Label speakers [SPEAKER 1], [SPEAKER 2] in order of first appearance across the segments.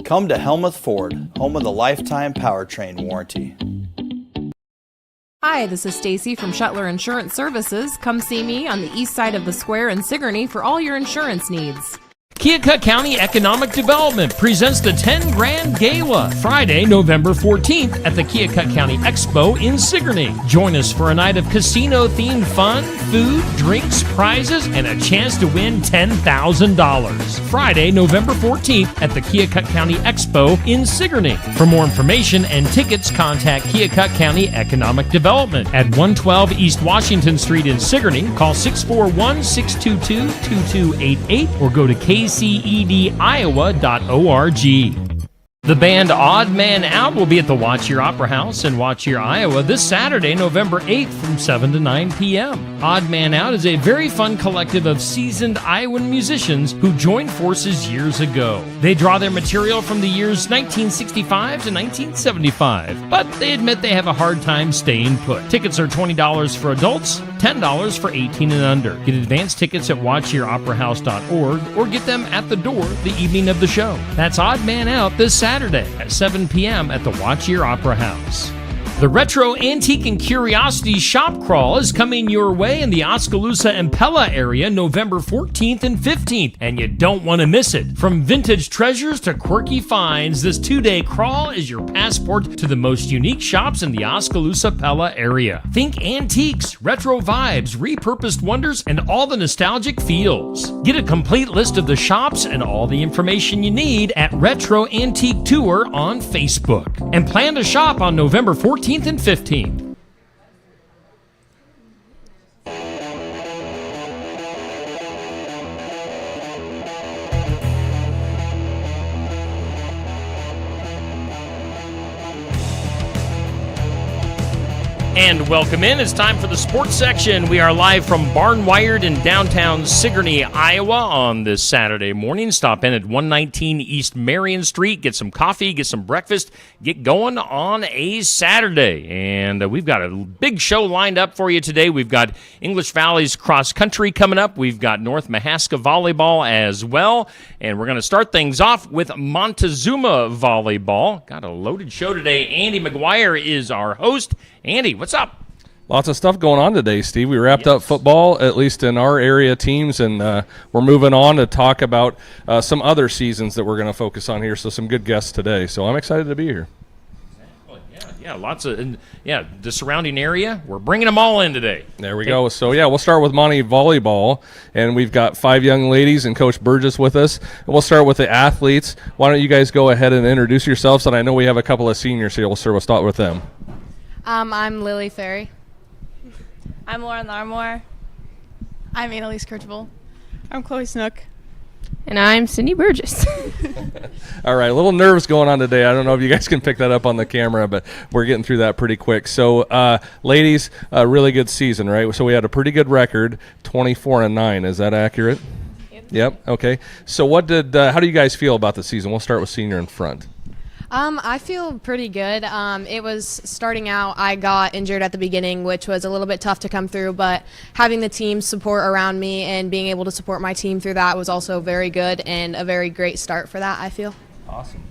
[SPEAKER 1] Come to Helmuth Ford, home of the lifetime powertrain warranty.
[SPEAKER 2] Hi, this is Stacy from Shuttler Insurance Services. Come see me on the east side of the square in Sigourney for all your insurance needs.
[SPEAKER 3] Keokuk County Economic Development presents the 10 Grand Gala, Friday, November 14th at the Keokuk County Expo in Sigourney. Join us for a night of casino-themed fun, food, drinks, prizes, and a chance to win $10,000. Friday, November 14th at the Keokuk County Expo in Sigourney. For more information and tickets, contact Keokuk County Economic Development at 112 East Washington Street in Sigourney. Call 641-622-2288 or go to kcediowa.org. The band Odd Man Out will be at the Watch Your Opera House in Watch Your, Iowa this Saturday, November 8th from 7 to 9 p.m. Odd Man Out is a very fun collective of seasoned Iowan musicians who joined forces years ago. They draw their material from the years 1965 to 1975, but they admit they have a hard time staying put. Tickets are $20 for adults, $10 for 18 and under. Get advance tickets at watchyyouroperahouse.org or get them at the door the evening of the show. That's Odd Man Out this Saturday at 7 p.m. at the Watch Your Opera House. The Retro Antique and Curiosity Shop Crawl is coming your way in the Oskaloosa and Pella area November 14th and 15th, and you don't want to miss it. From vintage treasures to quirky finds, this two-day crawl is your passport to the most unique shops in the Oskaloosa-Pella area. Think antiques, retro vibes, repurposed wonders, and all the nostalgic feels. Get a complete list of the shops and all the information you need at Retro Antique Tour on Facebook. And plan to shop on November 14th and 15th. And welcome in. It's time for the sports section. We are live from Barnwired in downtown Sigourney, Iowa on this Saturday morning. Stop in at 119 East Marion Street. Get some coffee, get some breakfast, get going on a Saturday. And we've got a big show lined up for you today. We've got English Valley's cross country coming up. We've got North Mahaska volleyball as well. And we're going to start things off with Montezuma volleyball. Got a loaded show today. Andy McGuire is our host. Andy, what's up?
[SPEAKER 4] Lots of stuff going on today, Steve. We wrapped up football, at least in our area teams, and we're moving on to talk about some other seasons that we're going to focus on here. So some good guests today. So I'm excited to be here.
[SPEAKER 3] Yeah, lots of, and the surrounding area, we're bringing them all in today.
[SPEAKER 4] There we go. So, we'll start with Monty Volleyball, and we've got 5 young ladies and Coach Burgess with us. And we'll start with the athletes. Why don't you guys go ahead and introduce yourselves? And I know we have a couple of seniors here. We'll start with them.
[SPEAKER 5] I'm Lily Ferry.
[SPEAKER 6] I'm Lauren Larmore.
[SPEAKER 7] I'm Annalise Kirchville.
[SPEAKER 8] I'm Chloe Snook.
[SPEAKER 5] And I'm Cindy Burgess.
[SPEAKER 4] All right, a little nerves going on today. I don't know if you guys can pick that up on the camera, but we're getting through that pretty quick. So, ladies, a really good season, right? So we had a pretty good record, 24-9. Is that accurate? Yep. Okay. So how do you guys feel about the season? We'll start with senior in front.
[SPEAKER 5] I feel pretty good. It was starting out, I got injured at the beginning, which was a little bit tough to come through, but having the team support around me and being able to support my team through that was also very good and a very great start for that, I feel.
[SPEAKER 4] Awesome.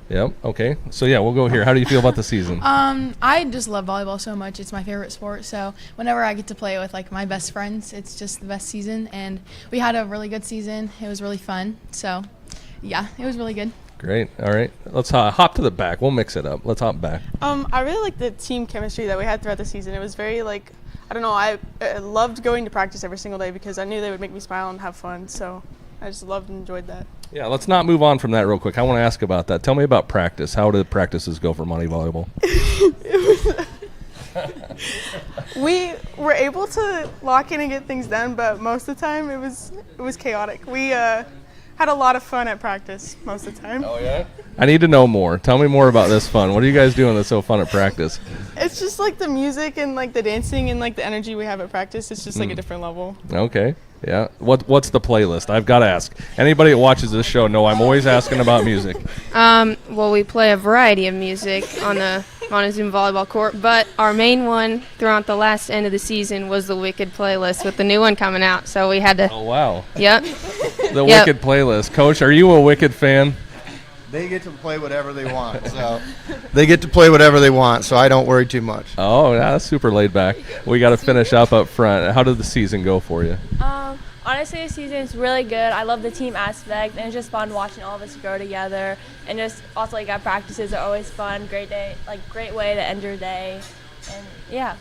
[SPEAKER 4] Yep. Okay. So, we'll go here. How do you feel about the season?
[SPEAKER 7] I just love volleyball so much. It's my favorite sport. So whenever I get to play with, my best friends, it's just the best season. And we had a really good season. It was really fun. So, it was really good.
[SPEAKER 4] Great. All right. Let's hop to the back. We'll mix it up. Let's hop back.
[SPEAKER 8] I really like the team chemistry that we had throughout the season. It was very, I loved going to practice every single day because I knew they would make me smile and have fun. So I just loved and enjoyed that.
[SPEAKER 4] Yeah, let's not move on from that real quick. I want to ask about that. Tell me about practice. How did practices go for Monty Volleyball?
[SPEAKER 8] We were able to lock in and get things done, but most of the time it was chaotic. We had a lot of fun at practice most of the time.
[SPEAKER 4] Oh, yeah? I need to know more. Tell me more about this fun. What are you guys doing that's so fun at practice?
[SPEAKER 8] It's just the music and the dancing and the energy we have at practice. It's just a different level.
[SPEAKER 4] Okay. Yeah. What's the playlist? I've got to ask. Anybody that watches this show know I'm always asking about music.
[SPEAKER 5] Well, we play a variety of music on the Montezuma volleyball court, but our main one throughout the last end of the season was the Wicked playlist with the new one coming out. So we had to.
[SPEAKER 4] Oh, wow.
[SPEAKER 5] Yep.
[SPEAKER 4] The Wicked playlist. Coach, are you a Wicked fan?
[SPEAKER 9] They get to play whatever they want. So they get to play whatever they want. So I don't worry too much.
[SPEAKER 4] Oh, yeah, that's super laid back. We got to finish up front. How did the season go for you?
[SPEAKER 6] Honestly, the season's really good. I love the team aspect, and it's just fun watching all of us grow together. And just also, like, our practices are always fun. Great day, like, great way to end your day. And yeah.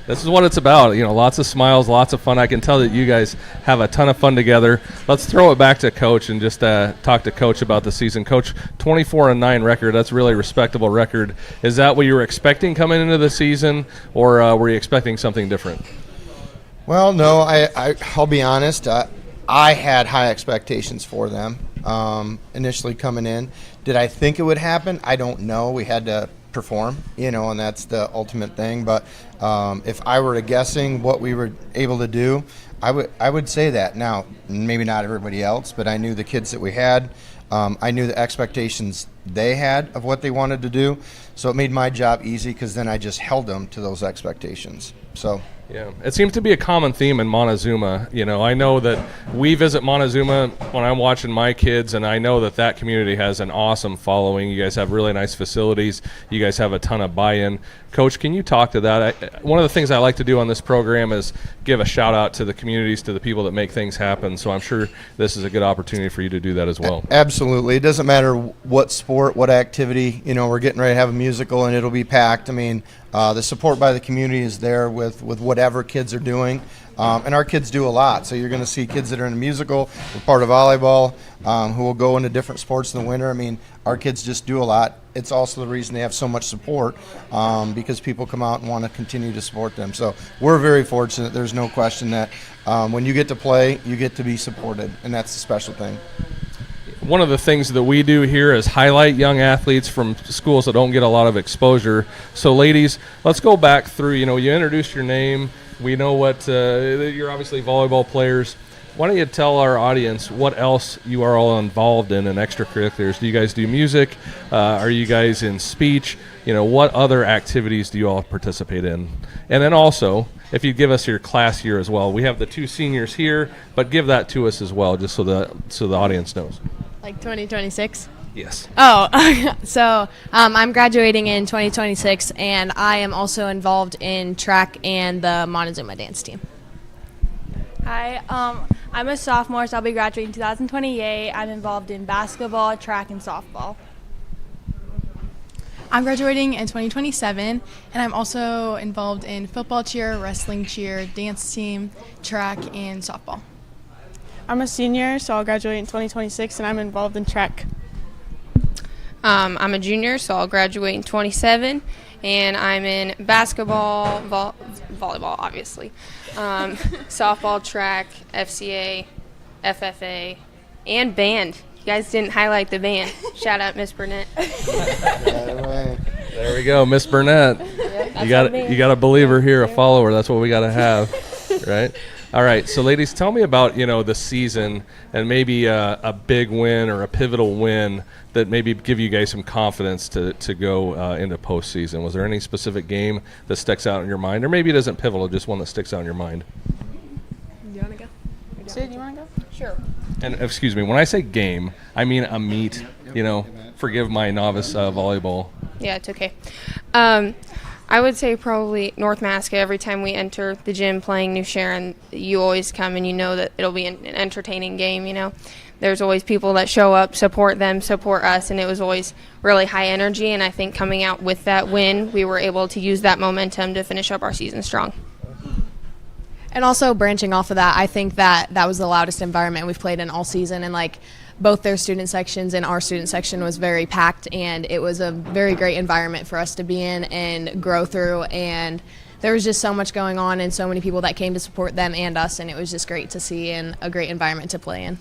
[SPEAKER 4] This is what it's about. You know, lots of smiles, lots of fun. I can tell that you guys have a ton of fun together. Let's throw it back to Coach and just talk to Coach about the season. Coach, 24-9 record. That's a really respectable record. Is that what you were expecting coming into the season, or were you expecting something different?
[SPEAKER 9] Well, no, I'll be honest. I had high expectations for them initially coming in. Did I think it would happen? I don't know. We had to perform, and that's the ultimate thing. But if I were guessing what we were able to do, I would say that. Now, maybe not everybody else, but I knew the kids that we had. I knew the expectations they had of what they wanted to do. So it made my job easy because then I just held them to those expectations. So.
[SPEAKER 4] Yeah, it seems to be a common theme in Montezuma. I know that we visit Montezuma when I'm watching my kids, and I know that community has an awesome following. You guys have really nice facilities. You guys have a ton of buy-in. Coach, can you talk to that? One of the things I like to do on this program is give a shout-out to the communities, to the people that make things happen. So I'm sure this is a good opportunity for you to do that as well.
[SPEAKER 9] Absolutely. It doesn't matter what sport, what activity. We're getting ready to have a musical, and it'll be packed. I mean, the support by the community is there with whatever kids are doing. And our kids do a lot. So you're going to see kids that are in a musical, we're part of volleyball, who will go into different sports in the winter. I mean, our kids just do a lot. It's also the reason they have so much support because people come out and want to continue to support them. So we're very fortunate. There's no question that when you get to play, you get to be supported, and that's the special thing.
[SPEAKER 4] One of the things that we do here is highlight young athletes from schools that don't get a lot of exposure. So, ladies, let's go back through. You introduced your name. We know what you're obviously volleyball players. Why don't you tell our audience what else you are all involved in extracurriculars? Do you guys do music? Are you guys in speech? What other activities do you all participate in? And then also, if you give us your class year as well. We have the 2 seniors here, but give that to us as well, just so the audience knows.
[SPEAKER 5] Like 2026?
[SPEAKER 4] Yes.
[SPEAKER 5] Oh, so I'm graduating in 2026, and I am also involved in track and the Montezuma dance team.
[SPEAKER 6] Hi, I'm a sophomore, so I'll be graduating 2028. I'm involved in basketball, track, and softball.
[SPEAKER 7] I'm graduating in 2027, and I'm also involved in football cheer, wrestling cheer, dance team, track, and softball.
[SPEAKER 8] I'm a senior, so I'll graduate in 2026, and I'm involved in track.
[SPEAKER 10] I'm a junior, so I'll graduate in 27, and I'm in basketball, volleyball, obviously, softball, track, FCA, FFA, and band. You guys didn't highlight the band. Shout out, Miss Burnett.
[SPEAKER 4] There we go, Miss Burnett. You got to believe her here, a follower. That's what we got to have, right? All right, so ladies, tell me about the season and maybe a big win or a pivotal win that maybe give you guys some confidence to go into postseason. Was there any specific game that sticks out in your mind, or maybe it isn't pivotal, just one that sticks out in your mind?
[SPEAKER 5] Do you want to go?
[SPEAKER 8] Sid, you want to go?
[SPEAKER 5] Sure.
[SPEAKER 4] And excuse me, when I say game, I mean a meet. Forgive my novice volleyball.
[SPEAKER 10] Yeah, it's okay. I would say probably North Masca. Every time we enter the gym playing New Sharon, you always come and you know that it'll be an entertaining game, There's always people that show up, support them, support us, and it was always really high energy. And I think coming out with that win, we were able to use that momentum to finish up our season strong.
[SPEAKER 5] And also branching off of that, I think that was the loudest environment we've played in all season, and both their student sections and our student section was very packed, and it was a very great environment for us to be in and grow through, and there was just so much going on and so many people that came to support them and us, and it was just great to see and a great environment to play in.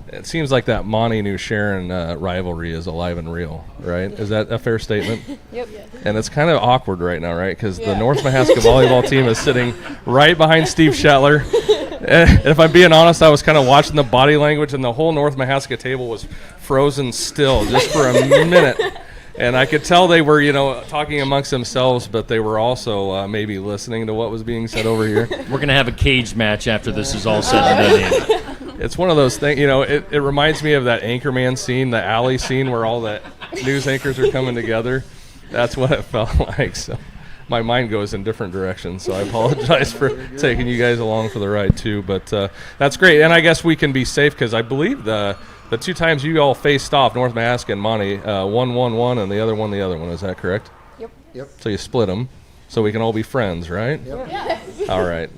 [SPEAKER 4] It seems like that Monty-New Sharon rivalry is alive and real, right? Is that a fair statement?
[SPEAKER 10] Yep.
[SPEAKER 4] And it's kind of awkward right now, right? Because the North Mahaska volleyball team is sitting right behind Steve Shetler. If I'm being honest, I was kind of watching the body language, and the whole North Mahaska table was frozen still just for a minute. And I could tell they were, talking amongst themselves, but they were also maybe listening to what was being said over here.
[SPEAKER 3] We're going to have a cage match after this is all said and done.
[SPEAKER 4] It's one of those things, it reminds me of that Anchorman scene, the alley scene where all the news anchors are coming together. That's what it felt like. So my mind goes in different directions. So I apologize for taking you guys along for the ride too. But that's great. And I guess we can be safe because I believe the 2 times you all faced off, North Mask and Monty, 1-1-1 and the other one. Is that correct?
[SPEAKER 9] Yep.
[SPEAKER 4] So you split them so we can all be friends, right?
[SPEAKER 9] Yep.
[SPEAKER 7] Yes.
[SPEAKER 4] All right.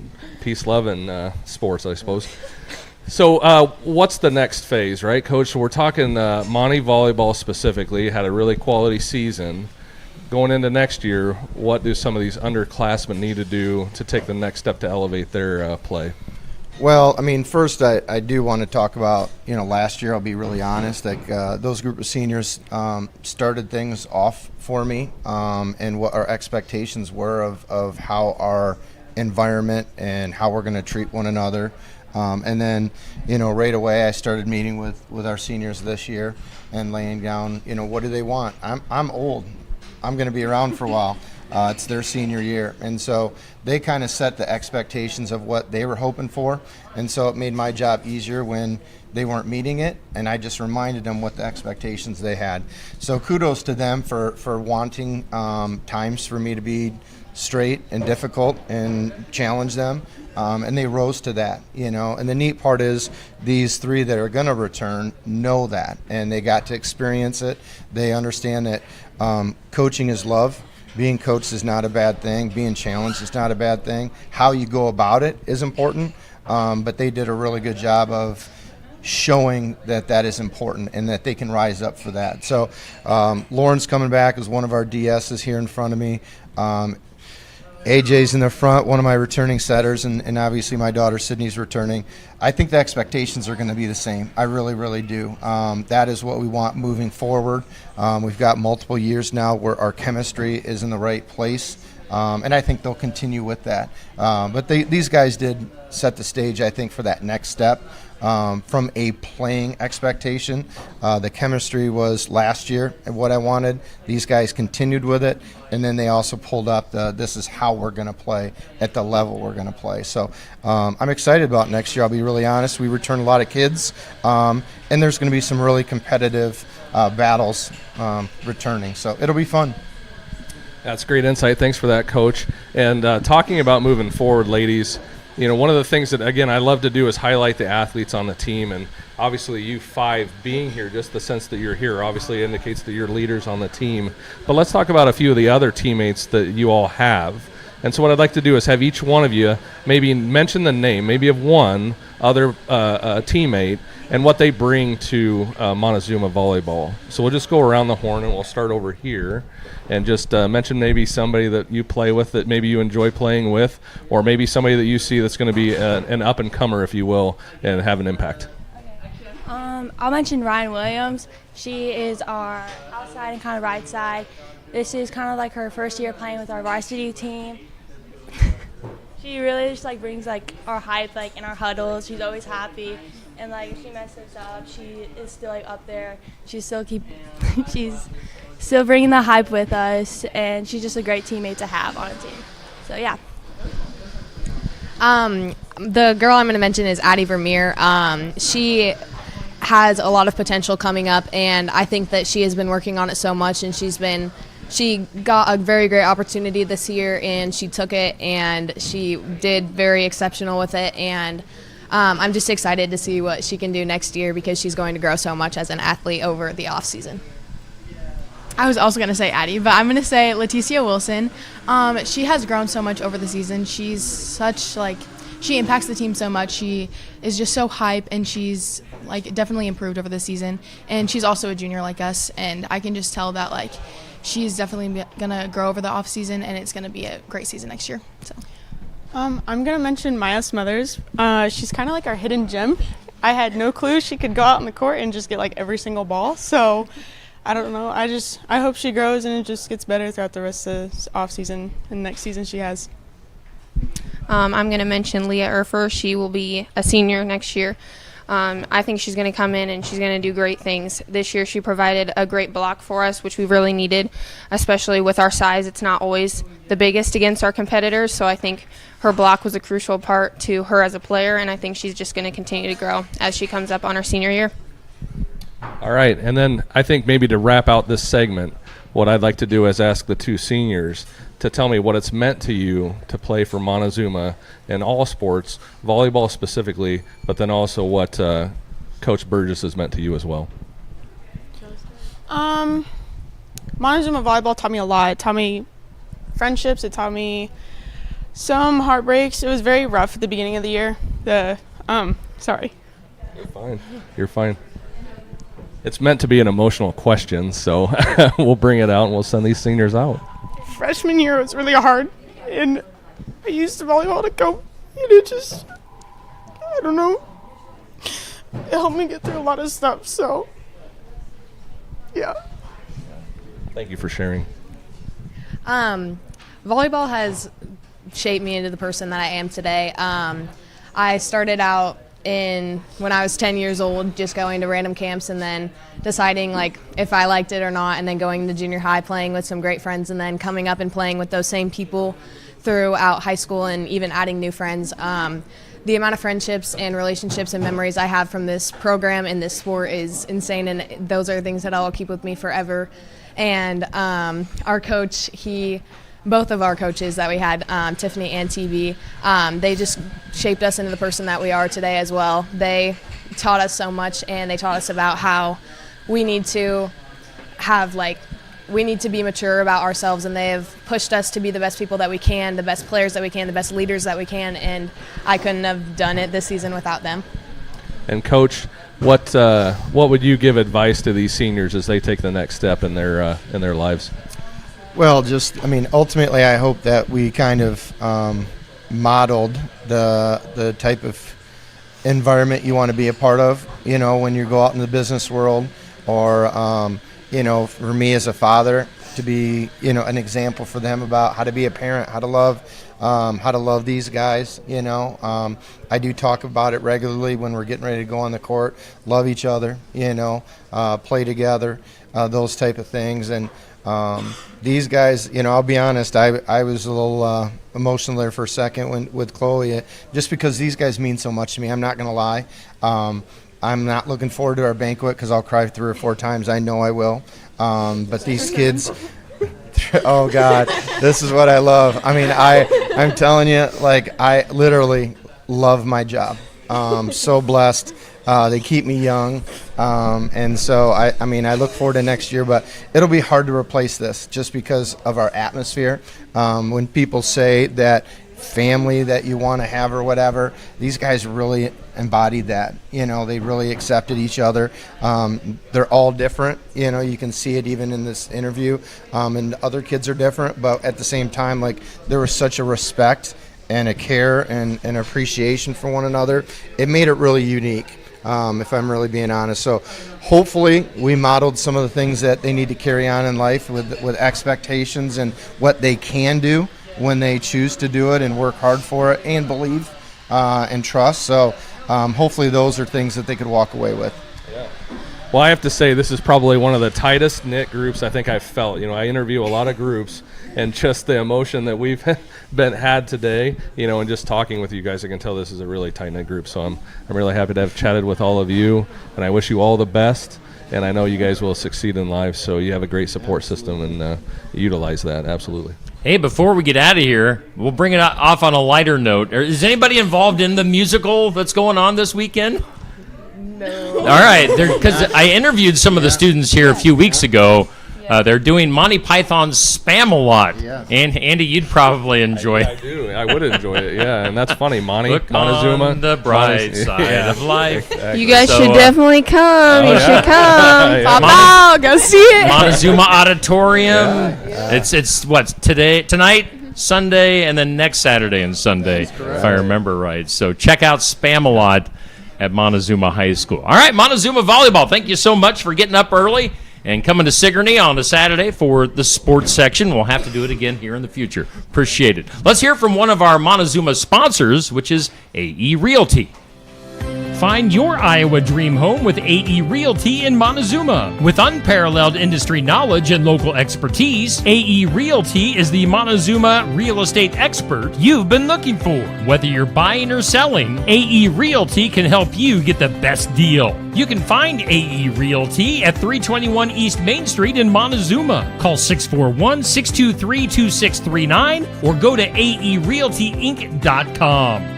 [SPEAKER 4] Peace, love, and sports, I suppose. So what's the next phase, right, Coach? So we're talking Monty volleyball specifically, had a really quality season. Going into next year, what do some of these underclassmen need to do to take the next step to elevate their play?
[SPEAKER 9] Well, first I do want to talk about, last year, I'll be really honest, those group of seniors started things off for me and what our expectations were of how our environment and how we're going to treat one another. And then, right away I started meeting with our seniors this year and laying down, what do they want? I'm old. I'm going to be around for a while. It's their senior year. And so they kind of set the expectations of what they were hoping for. And so it made my job easier when they weren't meeting it. And I just reminded them what the expectations they had. So kudos to them for wanting times for me to be straight and difficult and challenge them. And they rose to that, And the neat part is these 3 that are going to return know that. And they got to experience it. They understand that coaching is love. Being coached is not a bad thing. Being challenged is not a bad thing. How you go about it is important. But they did a really good job of showing that is important and that they can rise up for that. So Lauren's coming back as one of our DSs here in front of me. AJ's in the front, one of my returning setters, and obviously my daughter Sydney's returning. I think the expectations are going to be the same. I really, really do. That is what we want moving forward. We've got multiple years now where our chemistry is in the right place, and I think they'll continue with that. But these guys did set the stage, I think, for that next step. From a playing expectation, the chemistry was last year and what I wanted. These guys continued with it, and then they also pulled up this is how we're going to play at the level we're going to play. So I'm excited about next year. I'll be really honest. We return a lot of kids, and there's going to be some really competitive battles returning. So it'll be fun.
[SPEAKER 4] That's great insight. Thanks for that, Coach. And talking about moving forward, ladies, one of the things that, again, I love to do is highlight the athletes on the team. And obviously you 5 being here, just the sense that you're here obviously indicates that you're leaders on the team. But let's talk about a few of the other teammates that you all have. And so what I'd like to do is have each one of you maybe mention the name, maybe of one other teammate, and what they bring to Montezuma volleyball. So we'll just go around the horn, and we'll start over here and just mention maybe somebody that you play with that maybe you enjoy playing with, or maybe somebody that you see that's going to be an up-and-comer, if you will, and have an impact.
[SPEAKER 6] I'll mention Ryan Williams. She is our outside and kind of right side. This is kind of like her first year playing with our varsity team. She really just brings our hype in our huddles. She's always happy, and if she messes up, she is still up there. She's still bringing the hype with us, and she's just a great teammate to have on a team. So yeah.
[SPEAKER 5] The girl I'm going to mention is Addie Vermeer. She has a lot of potential coming up, and I think that she has been working on it so much, and she got a very great opportunity this year, and she took it, and she did very exceptional with it, and I'm just excited to see what she can do next year because she's going to grow so much as an athlete over the off season.
[SPEAKER 7] I was also going to say Addie, but I'm going to say Leticia Wilson. She has grown so much over the season. She's such she impacts the team so much. She is just so hype, and she's definitely improved over the season. And she's also a junior like us, and I can just tell that she's definitely gonna grow over the off season, and it's gonna be a great season next year. So,
[SPEAKER 8] I'm gonna mention Maya Smothers. She's kind of like our hidden gem. I had no clue she could go out on the court and just get every single ball. So, I don't know. I hope she grows and it just gets better throughout the rest of the off season and next season she has.
[SPEAKER 10] I'm going to mention Leah Erfer. She will be a senior next year. I think she's going to come in and she's going to do great things. This year she provided a great block for us, which we really needed, especially with our size. It's not always the biggest against our competitors, so I think her block was a crucial part to her as a player, and I think she's just going to continue to grow as she comes up on her senior year.
[SPEAKER 4] All right, and then I think maybe to wrap out this segment, what I'd like to do is ask the two seniors to tell me what it's meant to you to play for Montezuma in all sports, volleyball specifically, but then also what Coach Burgess has meant to you as well.
[SPEAKER 8] Montezuma volleyball taught me a lot. It taught me friendships. It taught me some heartbreaks. It was very rough at the beginning of the year. Sorry.
[SPEAKER 4] You're fine. You're fine. It's meant to be an emotional question, so we'll bring it out and we'll send these seniors out.
[SPEAKER 8] Freshman year was really hard, and I used volleyball to cope, and it just, I don't know, it helped me get through a lot of stuff, so, yeah.
[SPEAKER 4] Thank you for sharing.
[SPEAKER 5] Volleyball has shaped me into the person that I am today. I started out when I was 10 years old, just going to random camps and then deciding like if I liked it or not, and then going to junior high, playing with some great friends, and then coming up and playing with those same people throughout high school and even adding new friends. The amount of friendships and relationships and memories I have from this program and this sport is insane, and those are things that I'll keep with me forever. And our coach, both of our coaches that we had, Tiffany and TV, they just shaped us into the person that we are today as well. They taught us so much, and they taught us about how we need to be mature about ourselves, and they have pushed us to be the best people that we can, the best players that we can, the best leaders that we can, and I couldn't have done it this season without them.
[SPEAKER 4] And Coach, what would you give advice to these seniors as they take the next step in their lives?
[SPEAKER 9] Well, ultimately, I hope that we kind of modeled the type of environment you want to be a part of, when you go out in the business world, or, for me as a father, to be, an example for them about how to be a parent, how to love these guys, I do talk about it regularly when we're getting ready to go on the court, love each other, play together, those type of things. And these guys, I'll be honest, I was a little emotional there for a second with Chloe, just because these guys mean so much to me. I'm not going to lie. I'm not looking forward to our banquet because I'll cry 3 or 4 times. I know I will. But these kids, oh, God, this is what I love. I'm telling you, I literally love my job. So blessed. They keep me young, and so I look forward to next year, but it'll be hard to replace this just because of our atmosphere. When people say that family that you want to have or whatever, these guys really embodied that. They really accepted each other. They're all different. You can see it even in this interview, and the other kids are different, but at the same time, there was such a respect and a care and an appreciation for one another. It made it really unique. If I'm really being honest. So hopefully we modeled some of the things that they need to carry on in life with expectations and what they can do when they choose to do it and work hard for it and believe and trust. So hopefully those are things that they could walk away with.
[SPEAKER 4] Yeah. Well, I have to say this is probably one of the tightest knit groups I think I've felt. I interview a lot of groups, and just the emotion that we've had today, and just talking with you guys, I can tell this is a really tight-knit group. So I'm really happy to have chatted with all of you, and I wish you all the best. And I know you guys will succeed in life, so you have a great support system, and utilize that, absolutely.
[SPEAKER 3] Hey, before we get out of here, we'll bring it off on a lighter note. Is anybody involved in the musical that's going on this weekend? No. All right, because I interviewed some of the students here a few weeks ago. They're doing Monty Python's Spam-A-Lot. Yeah. And Andy, you'd probably enjoy it.
[SPEAKER 4] I do. I would enjoy it, yeah. And that's funny.
[SPEAKER 3] Look
[SPEAKER 4] Montezuma.
[SPEAKER 3] on the bright side of life.
[SPEAKER 4] Exactly.
[SPEAKER 10] You guys should definitely come. You should come.
[SPEAKER 8] Pop out. Go see it.
[SPEAKER 3] Montezuma Auditorium. It's what, tonight, Sunday, and then next Saturday and Sunday, if I remember right. So check out Spam-A-Lot at Montezuma High School. All right, Montezuma Volleyball, thank you so much for getting up early and coming to Sigourney on a Saturday for the sports section. We'll have to do it again here in the future. Appreciate it. Let's hear from one of our Montezuma sponsors, which is AE Realty. Find your Iowa dream home with AE Realty in Montezuma. With unparalleled industry knowledge and local expertise, AE Realty is the Montezuma real estate expert you've been looking for. Whether you're buying or selling, AE Realty can help you get the best deal. You can find AE Realty at 321 East Main Street in Montezuma. Call 641-623-2639 or go to aerealtyinc.com.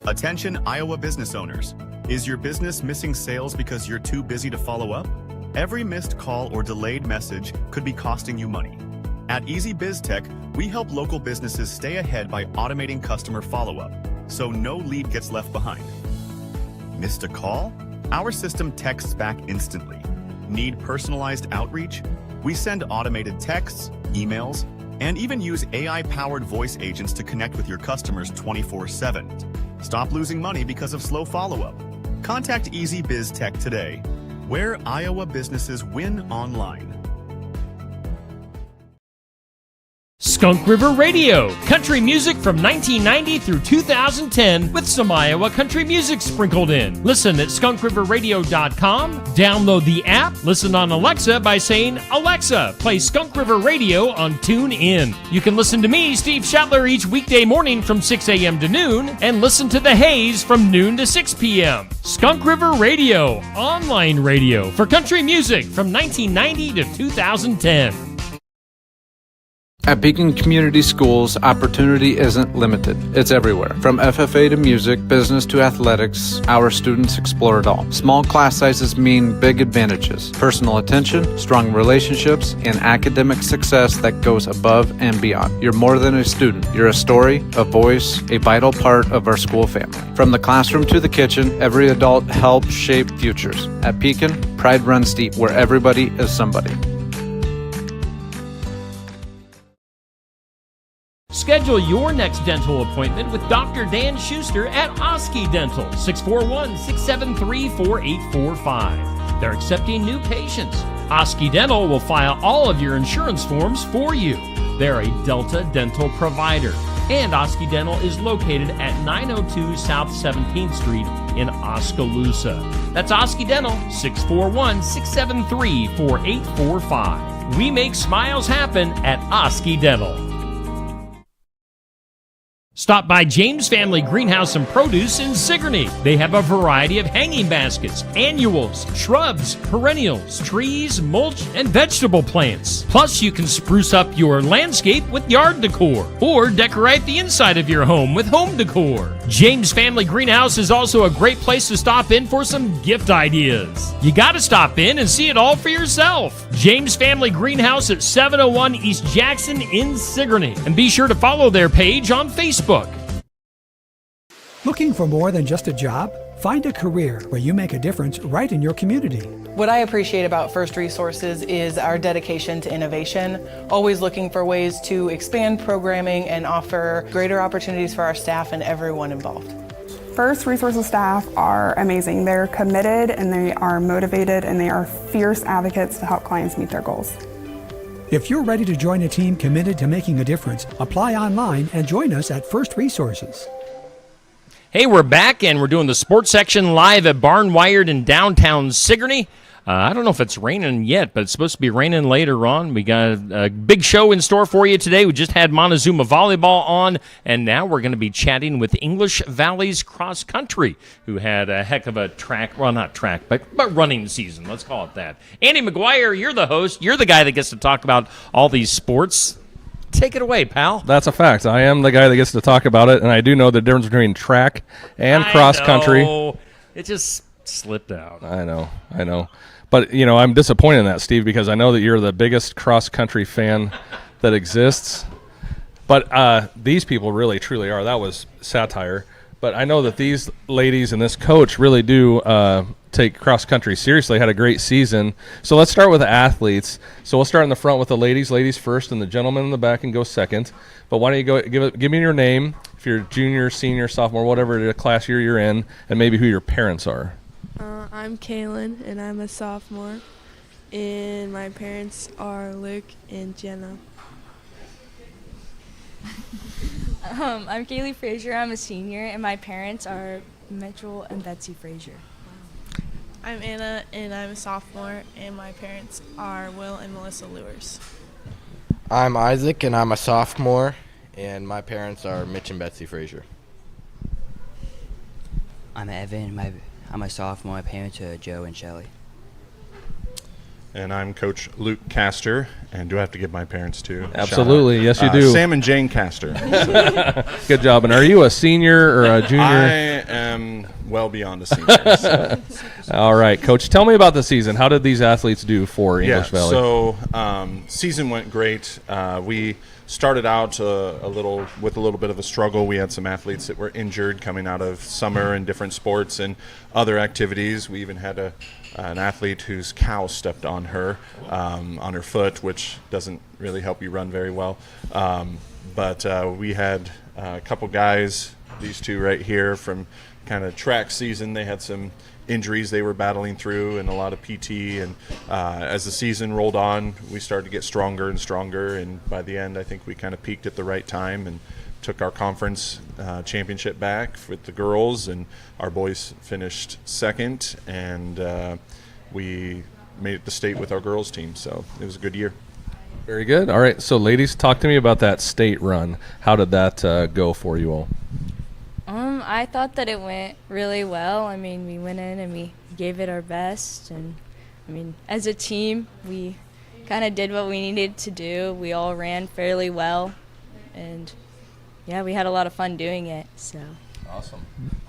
[SPEAKER 11] Attention Iowa business owners. Is your business missing sales because you're too busy to follow up? Every missed call or delayed message could be costing you money. At Easy Biz Tech, we help local businesses stay ahead by automating customer follow-up, so no lead gets left behind. Missed a call? Our system texts back instantly. Need personalized outreach? We send automated texts, emails, and even use AI-powered voice agents to connect with your customers 24/7. Stop losing money because of slow follow-up. Contact Easy Biz Tech today, where Iowa businesses win online.
[SPEAKER 3] Skunk River Radio, country music from 1990 through 2010 with some Iowa country music sprinkled in. Listen at skunkriverradio.com, download the app, listen on Alexa by saying, Alexa, play Skunk River Radio on TuneIn. You can listen to me, Steve Shetler, each weekday morning from 6 a.m. to noon and listen to The Haze from noon to 6 p.m. Skunk River Radio, online radio for country music from 1990 to 2010.
[SPEAKER 12] At Beacon Community Schools, opportunity isn't limited. It's everywhere. From FFA to music, business to athletics, our students explore it all. Small class sizes mean big advantages. Personal attention, strong relationships, and academic success that goes above and beyond. You're more than a student. You're a story, a voice, a vital part of our school family. From the classroom to the kitchen, every adult helps shape futures. At Beacon, pride runs deep, where everybody is somebody.
[SPEAKER 3] Schedule your next dental appointment with Dr. Dan Schuster at Oski Dental, 641-673-4845. They're accepting new patients. Oski Dental will file all of your insurance forms for you. They're a Delta dental provider. And Oski Dental is located at 902 South 17th Street in Oskaloosa. That's Oski Dental, 641-673-4845. We make smiles happen at Oski Dental. Stop by James Family Greenhouse and Produce in Sigourney. They have a variety of hanging baskets, annuals, shrubs, perennials, trees, mulch, and vegetable plants. Plus, you can spruce up your landscape with yard decor or decorate the inside of your home with home decor. James Family Greenhouse is also a great place to stop in for some gift ideas. You got to stop in and see it all for yourself. James Family Greenhouse at 701 East Jackson in Sigourney. And be sure to follow their page on Facebook.
[SPEAKER 13] Looking for more than just a job? Find a career where you make a difference right in your community.
[SPEAKER 14] What I appreciate about First Resources is our dedication to innovation, always looking for ways to expand programming and offer greater opportunities for our staff and everyone involved.
[SPEAKER 15] First Resources staff are amazing. They're committed and they are motivated and they are fierce advocates to help clients meet their goals.
[SPEAKER 13] If you're ready to join a team committed to making a difference, apply online and join us at First Resources.
[SPEAKER 3] Hey, we're back, and we're doing the sports section live at Barnwired in downtown Sigourney. I don't know if it's raining yet, but it's supposed to be raining later on. We got a big show in store for you today. We just had Montezuma Volleyball on, and now we're going to be chatting with English Valley's Cross Country, who had a heck of a but running season. Let's call it that. Andy McGuire, you're the host. You're the guy that gets to talk about all these sports. Take it away, pal.
[SPEAKER 4] That's a fact. I am the guy that gets to talk about it, and I do know the difference between track and cross country.
[SPEAKER 3] It just slipped out.
[SPEAKER 4] I know. But, I'm disappointed in that, Steve, because I know that you're the biggest cross country fan that exists. But these people really, truly are. That was satire. But I know that these ladies and this coach really do take cross country seriously. Had a great season. So let's start with the athletes. So we'll start in the front with the ladies first, and the gentlemen in the back and go second. But why don't you go give me your name, if you're junior, senior, sophomore, whatever class year you're in, and maybe who your parents are.
[SPEAKER 16] I'm Kaylin, and I'm a sophomore, and my parents are Luke and Jenna.
[SPEAKER 17] I'm Kaylee Frazier. I'm a senior, and my parents are Mitchell and Betsy Frazier.
[SPEAKER 16] I'm Anna, and I'm a sophomore, and my parents are Will and Melissa Lewers.
[SPEAKER 18] I'm Isaac, and I'm a sophomore, and my parents are Mitch and Betsy Frazier.
[SPEAKER 19] I'm Evan. I'm a sophomore. My parents are Joe and Shelley.
[SPEAKER 20] And I'm Coach Luke Castor. And do I have to give my parents too?
[SPEAKER 4] Absolutely. Yes, you do.
[SPEAKER 20] Sam and Jane Castor.
[SPEAKER 4] Good job. And are you a senior or a junior?
[SPEAKER 20] I am well beyond a senior. So.
[SPEAKER 4] All right, Coach, tell me about the season. How did these athletes do for English Valley?
[SPEAKER 20] So season went great. We started out with a little bit of a struggle. We had some athletes that were injured coming out of summer and different sports and other activities. We even had an athlete whose cow stepped on her foot, which doesn't really help you run very well. But we had a couple guys, these two right here, from kind of track season. They had some injuries they were battling through and a lot of PT. And as the season rolled on, we started to get stronger and stronger. And by the end, I think we kind of peaked at the right time and took our conference championship back with the girls, and our boys finished second, and we made it to state with our girls team. So it was a good year.
[SPEAKER 4] Very good. All right, so ladies, talk to me about that state run. How did that go for you all?
[SPEAKER 17] I thought that it went really well. I mean, we went in and we gave it our best, and I mean, as a team, we kind of did what we needed to do. We all ran fairly well, and yeah, we had a lot of fun doing it. So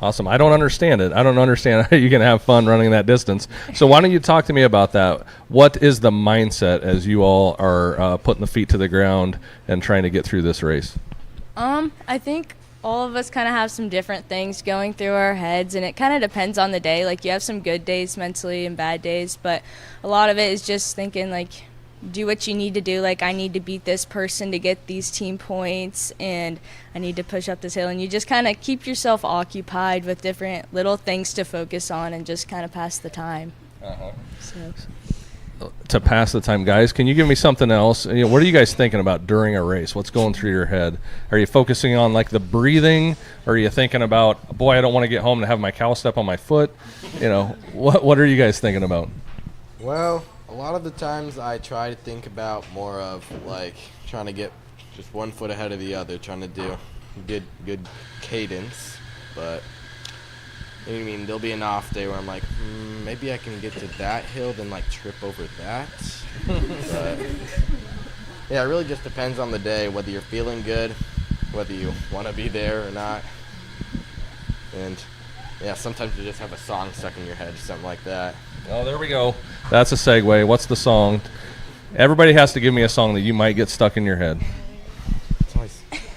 [SPEAKER 4] Awesome. I don't understand it. I don't understand how you can have fun running that distance. So why don't you talk to me about that? What is the mindset as you all are putting the feet to the ground and trying to get through this race?
[SPEAKER 17] I think all of us kind of have some different things going through our heads, and it kind of depends on the day. Like, you have some good days mentally and bad days, but a lot of it is just thinking, like, do what you need to do. Like, I need to beat this person to get these team points, and I need to push up this hill. And you just kind of keep yourself occupied with different little things to focus on and just kind of pass the time. So.
[SPEAKER 4] To pass the time, guys, can you give me something else? You know, what are you guys thinking about during a race? What's going through your head? Are you focusing on like the breathing, or are you thinking about, boy, I don't want to get home to have my cow step on my foot? You know, what are you guys thinking about?
[SPEAKER 18] Well, a lot of the times I try to think about more of like trying to get just one foot ahead of the other, trying to do good cadence. But I mean, there'll be an off day where I'm like, maybe I can get to that hill, then like trip over that. But yeah, it really just depends on the day, whether you're feeling good, whether you want to be there or not. And yeah, sometimes you just have a song stuck in your head, something like that.
[SPEAKER 4] Oh, there we go. That's a segue. What's the song? Everybody has to give me a song that you might get stuck in your head.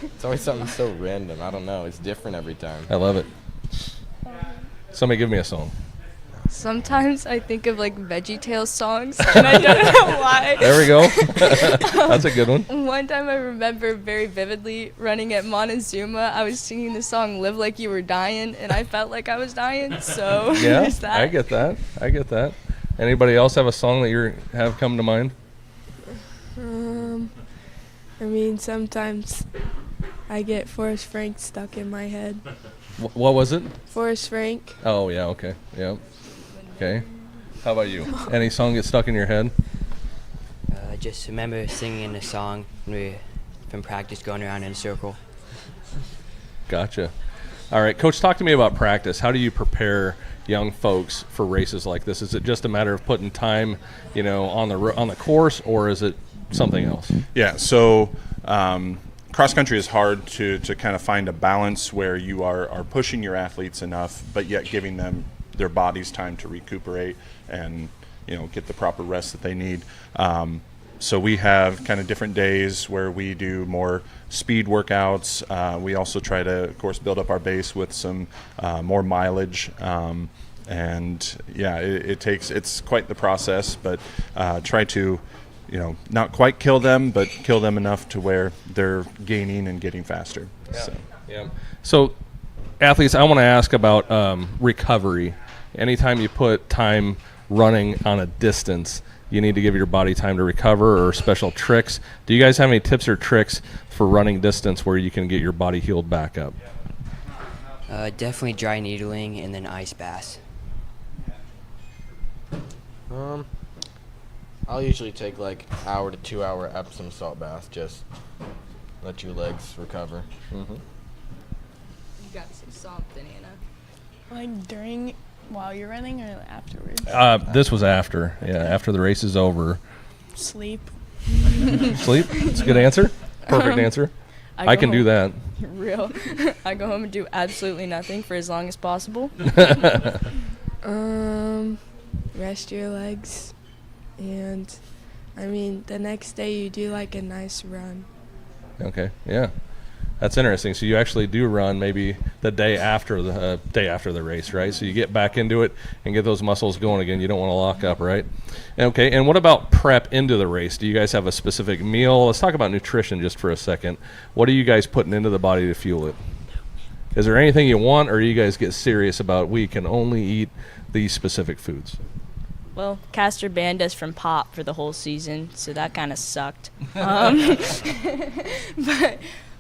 [SPEAKER 18] It's always something so random. I don't know. It's different every time.
[SPEAKER 4] I love it. Somebody give me a song.
[SPEAKER 17] Sometimes I think of like VeggieTales songs, and I don't know why.
[SPEAKER 4] There we go. That's a good one.
[SPEAKER 17] One time I remember very vividly running at Montezuma. I was singing the song "Live Like You Were Dying," and I felt like I was dying. So
[SPEAKER 4] yeah,
[SPEAKER 17] there's that.
[SPEAKER 4] I get that. Anybody else have a song that you have come to mind?
[SPEAKER 16] I mean, sometimes I get Forrest Frank stuck in my head.
[SPEAKER 4] What was it?
[SPEAKER 16] Forrest Frank.
[SPEAKER 4] Oh, yeah, okay. Yep. Okay. How about you? Any song get stuck in your head?
[SPEAKER 19] Just remember singing the song when we from practice going around in a circle.
[SPEAKER 4] Gotcha. All right, Coach, talk to me about practice. How do you prepare young folks for races like this? Is it just a matter of putting time, you know, on the course, or is it something else?
[SPEAKER 20] Yeah, so cross country is hard to kind of find a balance where you are pushing your athletes enough, but yet giving them their bodies time to recuperate and, you know, get the proper rest that they need. So we have kind of different days where we do more speed workouts. We also try to, of course, build up our base with some more mileage. And yeah, it's quite the process, but try to, you know, not quite kill them, but kill them enough to where they're gaining and getting faster.
[SPEAKER 4] Yeah. So athletes, I want to ask about recovery. Anytime you put time running on a distance, you need to give your body time to recover, or special tricks. Do you guys have any tips or tricks for running distance where you can get your body healed back up?
[SPEAKER 19] Definitely dry needling and then ice baths.
[SPEAKER 18] I'll usually take like hour to 2 hour Epsom salt bath, just let your legs recover.
[SPEAKER 17] You got some something, Anna.
[SPEAKER 8] Like while you're running or afterwards?
[SPEAKER 4] This was after. Yeah, after the race is over.
[SPEAKER 8] Sleep.
[SPEAKER 4] Sleep? That's a good answer. Perfect answer. I can do that.
[SPEAKER 17] Real. I go home and do absolutely nothing for as long as possible.
[SPEAKER 16] Rest your legs, and the next day you do like a nice run.
[SPEAKER 4] Okay, yeah, that's interesting. So you actually do run maybe the day after the race, right? So you get back into it and get those muscles going again. You don't want to lock up, right? Okay, and what about prep into the race? Do you guys have a specific meal? Let's talk about nutrition just for a second. What are you guys putting into the body to fuel it? Is there anything you want, or do you guys get serious about we can only eat these specific foods?
[SPEAKER 17] Well, Castor banned us from pop for the whole season, so that kind of sucked. But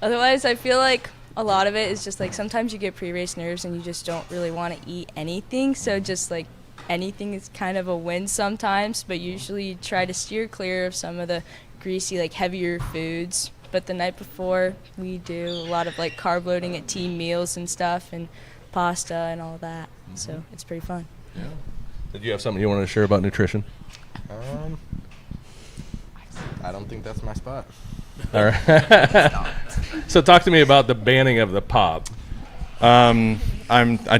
[SPEAKER 17] otherwise, I feel like a lot of it is just like sometimes you get pre-race nerves and you just don't really want to eat anything. So just like anything is kind of a win sometimes, but usually you try to steer clear of some of the greasy, like heavier foods. But the night before, we do a lot of like carb loading at team meals and stuff, and pasta and all that. So it's pretty fun.
[SPEAKER 4] Yeah. Did you have something you wanted to share about nutrition?
[SPEAKER 18] I don't think that's my spot.
[SPEAKER 4] All right. So talk to me about the banning of the pop.
[SPEAKER 20] I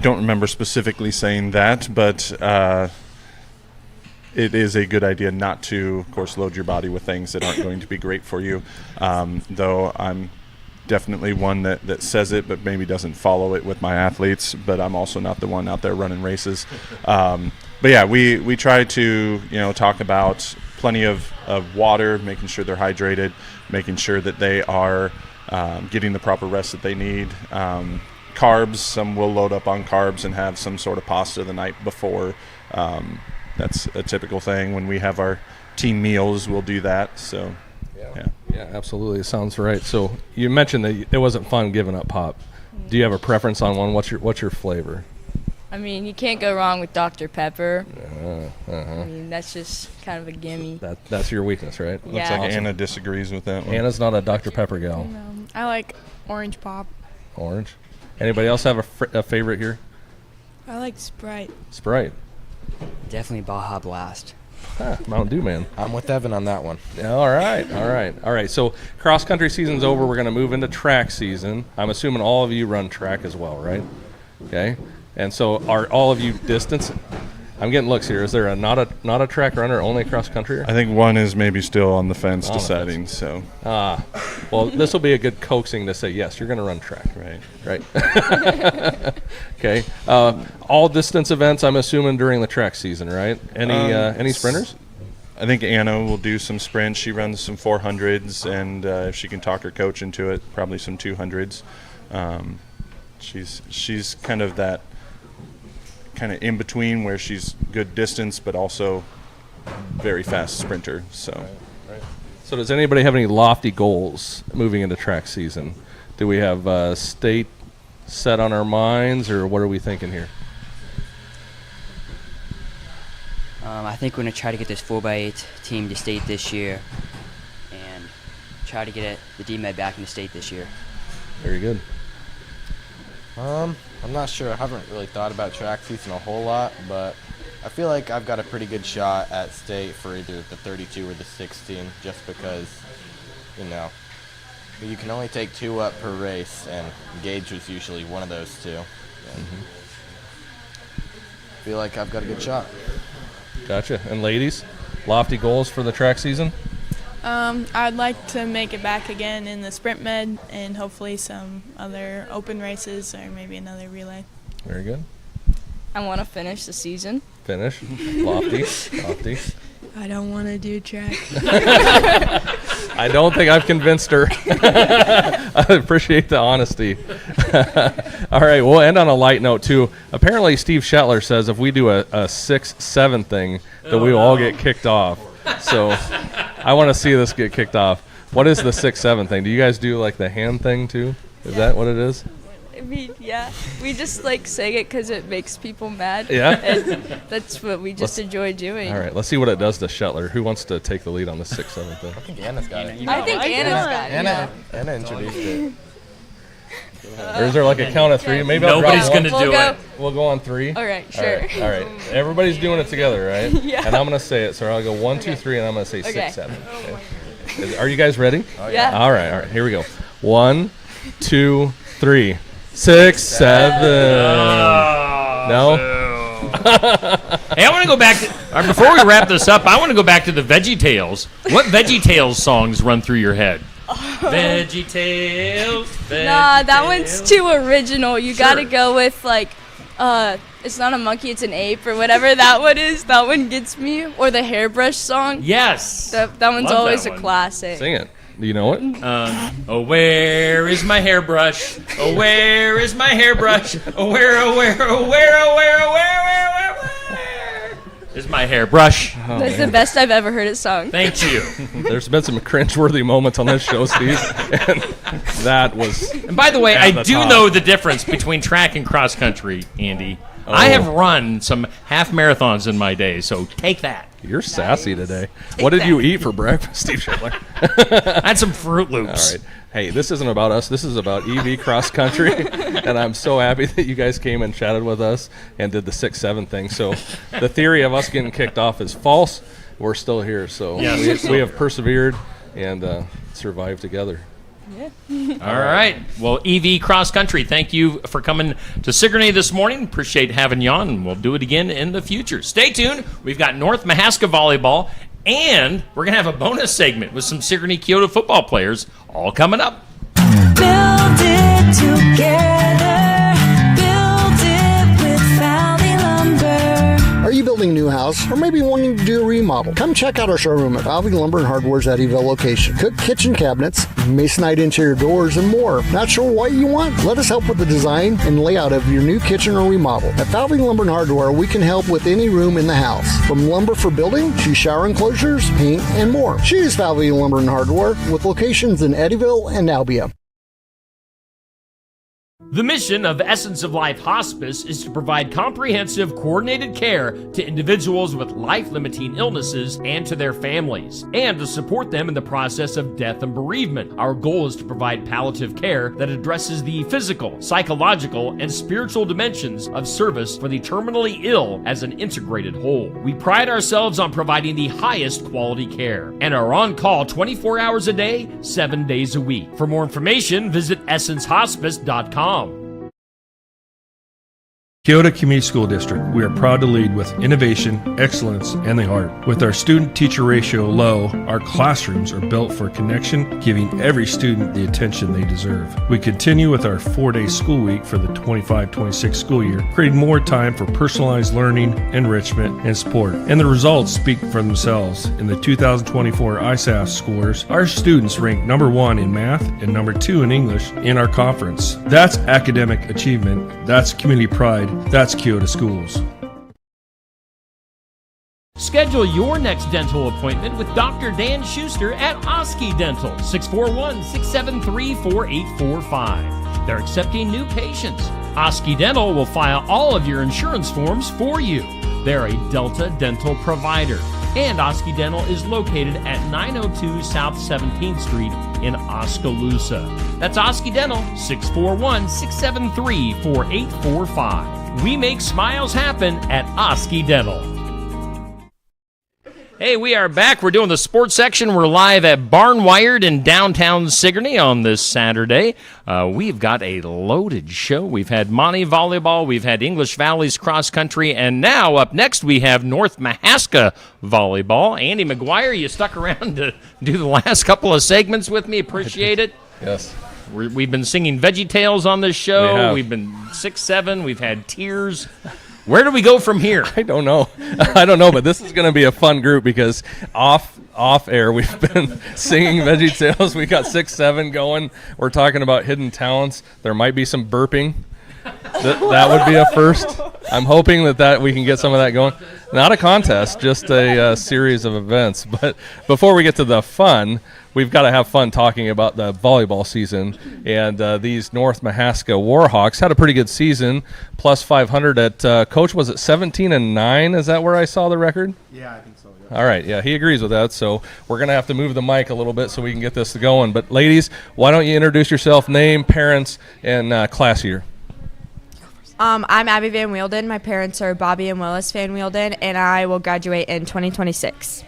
[SPEAKER 20] don't remember specifically saying that, but it is a good idea not to, of course, load your body with things that aren't going to be great for you. Though I'm definitely one that says it, but maybe doesn't follow it with my athletes. But I'm also not the one out there running races. But yeah, we try to talk about plenty of water, making sure they're hydrated, making sure that they are getting the proper rest that they need. Carbs, some will load up on carbs and have some sort of pasta the night before. That's a typical thing. When we have our team meals, we'll do that. So
[SPEAKER 4] yeah, absolutely. It sounds right. So you mentioned that it wasn't fun giving up pop. Do you have a preference on one? What's your flavor?
[SPEAKER 17] I mean, you can't go wrong with Dr. Pepper.
[SPEAKER 4] Uh-huh.
[SPEAKER 17] I mean, that's just kind of a gimme.
[SPEAKER 4] That's your weakness, right?
[SPEAKER 17] Yeah.
[SPEAKER 20] Looks like
[SPEAKER 4] Awesome.
[SPEAKER 20] Anna disagrees with that one.
[SPEAKER 4] Anna's not a Dr. Pepper gal.
[SPEAKER 8] I like orange pop.
[SPEAKER 4] Orange. Anybody else have a favorite here?
[SPEAKER 16] I like Sprite.
[SPEAKER 4] Sprite.
[SPEAKER 19] Definitely Baja Blast.
[SPEAKER 4] Mountain Dew, man.
[SPEAKER 18] I'm with Evan on that one.
[SPEAKER 4] All right. So cross country season's over. We're going to move into track season. I'm assuming all of you run track as well, right? Okay. And so are all of you distance? I'm getting looks here. Is there not a track runner, only cross country?
[SPEAKER 20] I think one is maybe still on the fence deciding. So,
[SPEAKER 4] well, this will be a good coaxing to say yes. You're going to run track, right? Okay. All distance events. I'm assuming during the track season, right? Any sprinters?
[SPEAKER 20] I think Anna will do some sprints. She runs some 400s, and if she can talk her coach into it, probably some 200s. She's kind of that. Kind of in between where she's good distance but also very fast sprinter. So
[SPEAKER 4] right. So does anybody have any lofty goals moving into track season? Do we have state set on our minds, or what are we thinking here?
[SPEAKER 19] I think we're going to try to get this 4x8 team to state this year and try to get the DMed back into state this year.
[SPEAKER 4] Very good.
[SPEAKER 18] I'm not sure. I haven't really thought about track season a whole lot, but I feel like I've got a pretty good shot at state for either the 32 or the 16, just because, you can only take 2 up per race, and Gage was usually one of those 2. I feel like I've got a good shot.
[SPEAKER 4] Gotcha. And ladies, lofty goals for the track season?
[SPEAKER 8] I'd like to make it back again in the sprint med and hopefully some other open races or maybe another relay.
[SPEAKER 4] Very good.
[SPEAKER 17] I want to finish the season.
[SPEAKER 4] Finish. Lofty.
[SPEAKER 16] I don't want to do track.
[SPEAKER 4] I don't think I've convinced her. I appreciate the honesty. All right, we'll end on a light note, too. Apparently, Steve Shetler says if we do a 6-7 thing, that we will all get kicked off. So I want to see this get kicked off. What is the 6-7 thing? Do you guys do like the hand thing, too? Is that what it is?
[SPEAKER 17] I mean, yeah, we just like sing it because it makes people mad.
[SPEAKER 4] Yeah?
[SPEAKER 17] And that's what we just enjoy doing.
[SPEAKER 4] All right, let's see what it does to Shetler. Who wants to take the lead on the 6-7 thing?
[SPEAKER 18] I think Anna's got it.
[SPEAKER 17] I think Anna's got it.
[SPEAKER 18] Anna introduced it.
[SPEAKER 4] Or is there like a count of 3? Maybe
[SPEAKER 3] Nobody's
[SPEAKER 4] going
[SPEAKER 3] gonna
[SPEAKER 4] to
[SPEAKER 3] do it.
[SPEAKER 4] We'll go on 3.
[SPEAKER 17] All right, sure.
[SPEAKER 4] All right. Everybody's doing it together, right?
[SPEAKER 17] Yeah.
[SPEAKER 4] And I'm going to say it. So I'll go 1, 2, 3, and I'm going to say
[SPEAKER 17] Okay.
[SPEAKER 4] 6, 7. Okay. Are you guys ready?
[SPEAKER 18] Oh,
[SPEAKER 17] yeah.
[SPEAKER 4] All right. Here we go. 1, 2, 3. 6, 7. No?
[SPEAKER 3] Hey, I want to go back to, before we wrap this up, I want to go back to the VeggieTales. What VeggieTales songs run through your head? VeggieTales.
[SPEAKER 17] Nah, that one's too original. You gotta go with like, it's not a monkey, it's an ape or whatever that one is. That one gets me. Or the hairbrush song.
[SPEAKER 3] Yes.
[SPEAKER 17] That one's
[SPEAKER 3] Love
[SPEAKER 17] always
[SPEAKER 3] that
[SPEAKER 17] a
[SPEAKER 3] one.
[SPEAKER 17] classic.
[SPEAKER 4] Sing it. Do you know it?
[SPEAKER 3] Oh, where is my hairbrush? Oh, where is my hairbrush? Oh, where is my hairbrush?
[SPEAKER 4] Oh,
[SPEAKER 17] That's
[SPEAKER 4] man.
[SPEAKER 17] the best I've ever heard it sung.
[SPEAKER 3] Thank you.
[SPEAKER 4] There's been some cringeworthy moments on this show, Steve, and that was.
[SPEAKER 3] And by the way,
[SPEAKER 4] at
[SPEAKER 3] I
[SPEAKER 4] the
[SPEAKER 3] do
[SPEAKER 4] top.
[SPEAKER 3] know the difference between track and cross country, Andy.
[SPEAKER 4] Oh.
[SPEAKER 3] I have run some half marathons in my day, so take that.
[SPEAKER 4] You're sassy today. What did you eat for breakfast, Steve Shetler?
[SPEAKER 3] I had some Fruit Loops.
[SPEAKER 4] All right. Hey, this isn't about us. This is about EV cross country, and I'm so happy that you guys came and chatted with us and did the 6-7 thing. So the theory of us getting kicked off is false. We're still here, so
[SPEAKER 3] Yes.
[SPEAKER 4] we have persevered and survived together.
[SPEAKER 3] All right. Well, EV Cross Country, thank you for coming to Sigourney this morning. Appreciate having you on, and we'll do it again in the future. Stay tuned. We've got North Mahaska Volleyball, and we're going to have a bonus segment with some Sigourney Kyoto football players all coming up.
[SPEAKER 21] Build it together. Build it with Valley Lumber.
[SPEAKER 22] Are you building a new house or maybe wanting to do a remodel? Come check out our showroom at Valley Lumber and Hardware's Eddyville location. Cook kitchen cabinets, masonite interior doors, and more. Not sure what you want? Let us help with the design and layout of your new kitchen or remodel. At Valley Lumber and Hardware, we can help with any room in the house, from lumber for building to shower enclosures, paint, and more. Choose Valley Lumber and Hardware with locations in Eddyville and Albia.
[SPEAKER 3] The mission of Essence of Life Hospice is to provide comprehensive, coordinated care to individuals with life-limiting illnesses and to their families, and to support them in the process of death and bereavement. Our goal is to provide palliative care that addresses the physical, psychological, and spiritual dimensions of service for the terminally ill as an integrated whole. We pride ourselves on providing the highest quality care and are on call 24 hours a day, 7 days a week. For more information, visit essencehospice.com.
[SPEAKER 23] Kyoto Community School District, we are proud to lead with innovation, excellence, and the heart. With our student-teacher ratio low, our classrooms are built for connection, giving every student the attention they deserve. We continue with our 4-day school week for the 25-26 school year, creating more time for personalized learning, enrichment, and support. And the results speak for themselves. In the 2024 ISAF scores, our students ranked number 1 in math and number 2 in English in our conference. That's academic achievement. That's community pride. That's Kyoto Schools.
[SPEAKER 3] Schedule your next dental appointment with Dr. Dan Schuster at Oski Dental, 641-673-4845. They're accepting new patients. Oski Dental will file all of your insurance forms for you. They're a Delta dental provider. And Oski Dental is located at 902 South 17th Street in Oskaloosa. That's Oski Dental, 641-673-4845. We make smiles happen at Oski Dental. Hey, we are back. We're doing the sports section. We're live at Barnwired in downtown Sigourney on this Saturday. We've got a loaded show. We've had Monty Volleyball. We've had English Valley's cross country. And now up next we have North Mahaska Volleyball. Andy McGuire, you stuck around to do the last couple of segments with me. Appreciate it.
[SPEAKER 4] Yes.
[SPEAKER 3] We've been singing VeggieTales on this show.
[SPEAKER 4] We have.
[SPEAKER 3] We've been 6-7. We've had tears. Where do we go from here?
[SPEAKER 4] I don't know. But this is going to be a fun group because off air we've been singing VeggieTales. We got 6-7 going. We're talking about hidden talents. There might be some burping. That would be a first. I'm hoping that we can get some of that going. Not a contest, just a series of events. But before we get to the fun, we've got to have fun talking about the volleyball season. And these North Mahaska Warhawks had a pretty good season, plus 500 at Coach. Was it 17-9? Is that where I saw the record?
[SPEAKER 1] Yeah, I think so. Yeah.
[SPEAKER 4] All right, yeah, he agrees with that. So we're going to have to move the mic a little bit so we can get this going. But ladies, why don't you introduce yourself, name, parents, and class year?
[SPEAKER 2] I'm Abby Van Wielden. My parents are Bobby and Willis Van Wielden, and I will graduate in 2026.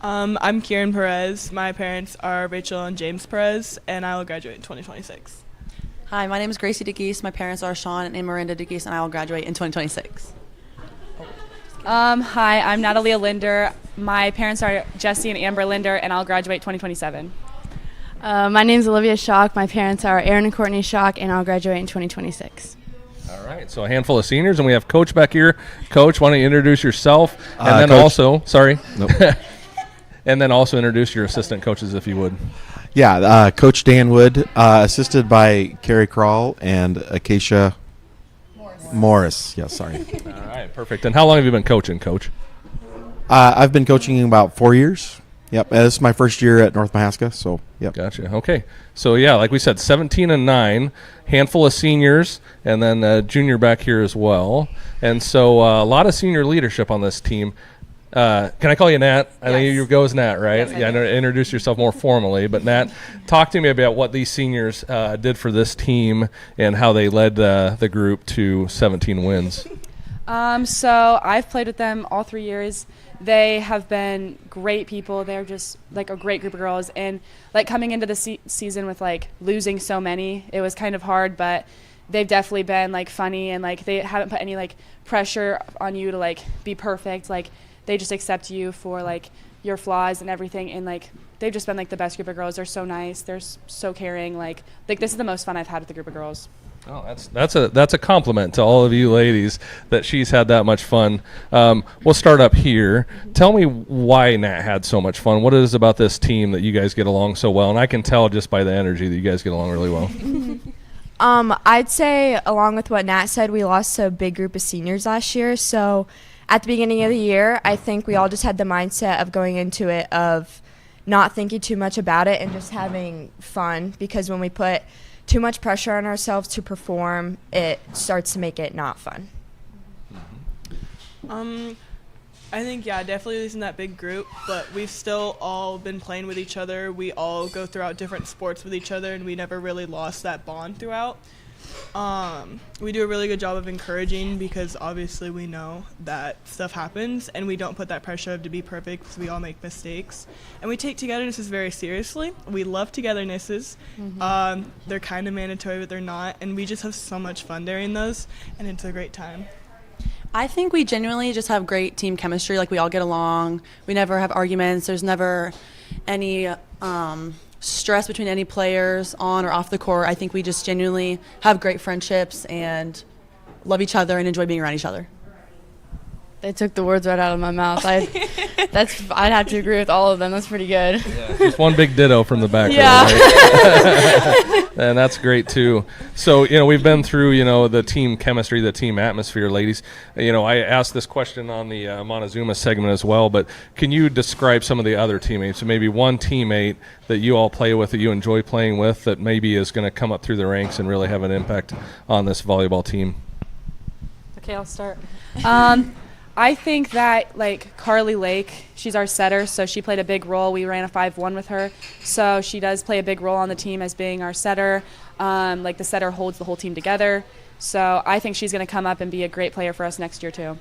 [SPEAKER 8] I'm Kieran Perez. My parents are Rachel and James Perez, and I will graduate in 2026.
[SPEAKER 6] Hi, my name is Gracie DeGeese. My parents are Sean and Miranda DeGeese, and I will graduate in 2026.
[SPEAKER 24] Hi, I'm Natalia Linder. My parents are Jesse and Amber Linder, and I'll graduate 2027.
[SPEAKER 25] My name is Olivia Schock. My parents are Aaron and Courtney Schock, and I'll graduate in 2026.
[SPEAKER 4] All right, so a handful of seniors, and we have Coach back here. Coach, why don't you introduce yourself, and then
[SPEAKER 1] Coach.
[SPEAKER 4] also, sorry,
[SPEAKER 1] Nope.
[SPEAKER 4] and then also introduce your assistant coaches, if you would.
[SPEAKER 1] Yeah, Coach Dan Wood, assisted by Carrie Crawl and Acacia Morris. Yeah, sorry.
[SPEAKER 4] All right, perfect. And how long have you been coaching, Coach?
[SPEAKER 1] I've been coaching about 4 years. Yep, this is my first year at North Mahaska, so yep.
[SPEAKER 4] Gotcha. Okay, so yeah, like we said, 17-9, handful of seniors, and then a junior back here as well. And so a lot of senior leadership on this team. Can I call you Nat? I think you go as Nat, right?
[SPEAKER 2] Yes, I
[SPEAKER 4] yeah,
[SPEAKER 2] do.
[SPEAKER 4] introduce yourself more formally. But Nat, talk to me about what these seniors did for this team and how they led the group to 17 wins.
[SPEAKER 24] So I've played with them all 3 years. They have been great people. They're just like a great group of girls. And like coming into the season with like losing so many, it was kind of hard, but they've definitely been like funny, and like they haven't put any like pressure on you to like be perfect. Like they just accept you for like your flaws and everything. And like they've just been like the best group of girls. They're so nice. They're so caring. Like this is the most fun I've had with a group of girls.
[SPEAKER 4] Oh, that's a compliment to all of you ladies that she's had that much fun. We'll start up here. Tell me why Nat had so much fun. What is it about this team that you guys get along so well? And I can tell just by the energy that you guys get along really well.
[SPEAKER 2] I'd say, along with what Nat said, we lost a big group of seniors last year. So at the beginning of the year, I think we all just had the mindset of going into it of not thinking too much about it and just having fun, because when we put too much pressure on ourselves to perform, it starts to make it not fun.
[SPEAKER 8] I think, yeah, definitely losing that big group, but we've still all been playing with each other. We all go throughout different sports with each other, and we never really lost that bond throughout. We do a really good job of encouraging, because obviously we know that stuff happens, and we don't put that pressure to be perfect because we all make mistakes. And we take togernesses very seriously. We love togernesses. They're kind of mandatory, but they're not, and we just have so much fun during those, and it's a great time.
[SPEAKER 6] I think we genuinely just have great team chemistry. Like we all get along. We never have arguments. There's never any stress between any players on or off the court. I think we just genuinely have great friendships and love each other and enjoy being around each other.
[SPEAKER 25] They took the words right out of my mouth. I'd have to agree with all of them. That's pretty good.
[SPEAKER 4] Yeah, just one big ditto from the back.
[SPEAKER 25] Yeah.
[SPEAKER 4] Right? And that's great too. So, we've been through, the team chemistry, the team atmosphere, ladies. I asked this question on the Montezuma segment as well, but can you describe some of the other teammates? So maybe one teammate that you all play with, that you enjoy playing with, that maybe is going to come up through the ranks and really have an impact on this volleyball team.
[SPEAKER 24] Okay, I'll start. I think that, like, Carly Lake, she's our setter, so she played a big role. We ran a 5-1 with her, so she does play a big role on the team as being our setter. The setter holds the whole team together, so I think she's going to come up and be a great player for us next year, too.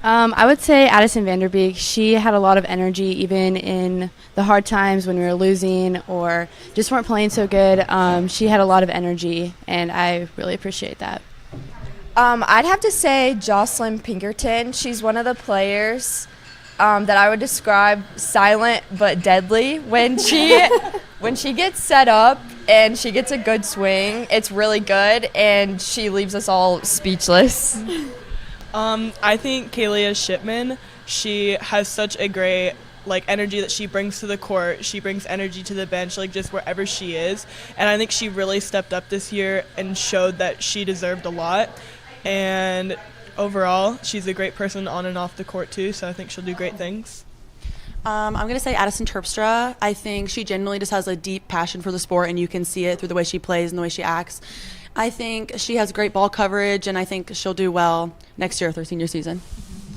[SPEAKER 25] I would say Addison Vanderbeek. She had a lot of energy even in the hard times when we were losing or just weren't playing so good. She had a lot of energy, and I really appreciate that.
[SPEAKER 2] I'd have to say Jocelyn Pinkerton. She's one of the players that I would describe silent but deadly. When she gets set up and she gets a good swing, it's really good, and she leaves us all speechless.
[SPEAKER 8] I think Kalia Shipman, she has such a great
[SPEAKER 5] like energy that she brings to the court. She brings energy to the bench, like just wherever she is. And I think she really stepped up this year and showed that she deserved a lot. And overall, she's a great person on and off the court too, so I think she'll do great things.
[SPEAKER 6] I'm going to say Addison Terpstra. I think she genuinely just has a deep passion for the sport, and you can see it through the way she plays and the way she acts. I think she has great ball coverage, and I think she'll do well next year with her senior season.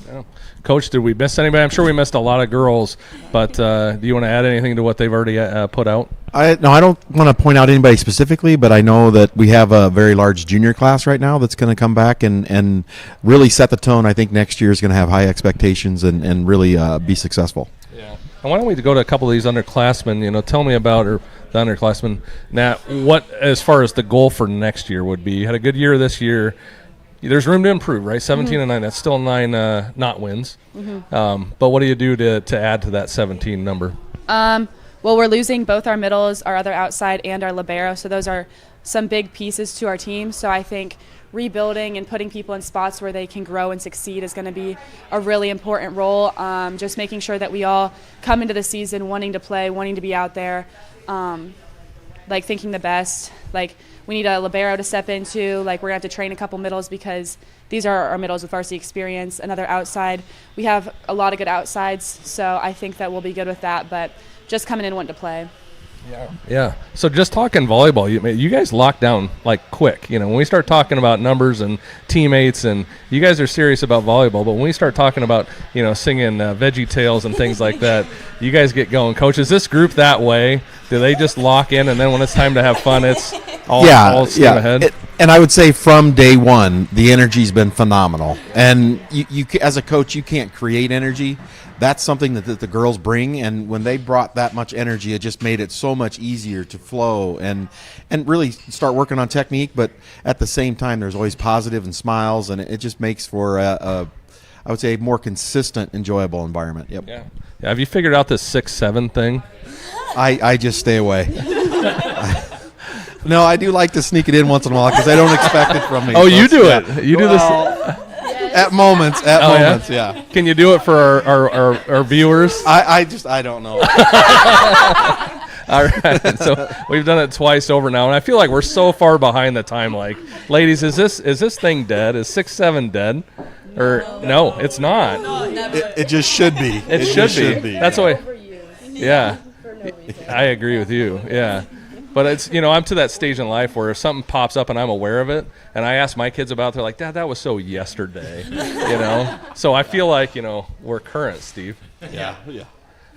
[SPEAKER 4] Yeah. Coach, did we miss anybody? I'm sure we missed a lot of girls, but do you want to add anything to what they've already put out?
[SPEAKER 1] I don't want to point out anybody specifically, but I know that we have a very large junior class right now that's going to come back and really set the tone. I think next year is going to have high expectations and really be successful.
[SPEAKER 4] Yeah. And why don't we go to a couple of these underclassmen? Tell me about the underclassmen. Nat, what as far as the goal for next year would be? You had a good year this year. There's room to improve, right? 17 and 9. That's still 9 not wins. But what do you do to add to that 17 number?
[SPEAKER 24] Well, we're losing both our middles, our other outside, and our libero. So those are some big pieces to our team. So I think rebuilding and putting people in spots where they can grow and succeed is going to be a really important role. Just making sure that we all come into the season wanting to play, wanting to be out there, thinking the best. We need a libero to step into. We're going to have to train a couple middles because these are our middles with varsity experience. Another outside. We have a lot of good outsides, so I think that we'll be good with that, but just coming in wanting to play.
[SPEAKER 4] Yeah. So just talking volleyball, you guys lock down quick. When we start talking about numbers and teammates, and you guys are serious about volleyball, but when we start talking about singing Veggie Tales and things like that, you guys get going. Coach, is this group that way? Do they just lock in, and then when it's time to have fun, it's all steam ahead?
[SPEAKER 1] And I would say from day one, the energy's been phenomenal. And you as a coach, you can't create energy. That's something that the girls bring, and when they brought that much energy, it just made it so much easier to flow and really start working on technique. But at the same time, there's always positive and smiles, and it just makes for I would say, more consistent, enjoyable environment. Yep.
[SPEAKER 4] Yeah. Have you figured out this 6-7 thing?
[SPEAKER 1] I just stay away. No, I do like to sneak it in once in a while because I don't expect it from me.
[SPEAKER 4] Oh, you do it. You do this.
[SPEAKER 1] At moments, yeah.
[SPEAKER 4] Can you do it for our viewers?
[SPEAKER 1] I don't know.
[SPEAKER 4] All right, so we've done it twice over now, and I feel like we're so far behind the time. Ladies, is this thing dead? Is 6-7 dead? Or no, it's not.
[SPEAKER 1] It just should be.
[SPEAKER 4] It should be. That's the way. Yeah, I agree with you. Yeah. But it's, I'm to that stage in life where if something pops up and I'm aware of it, and I ask my kids about it, they're like, Dad, that was so yesterday, So I feel like, we're current, Steve.
[SPEAKER 1] Yeah.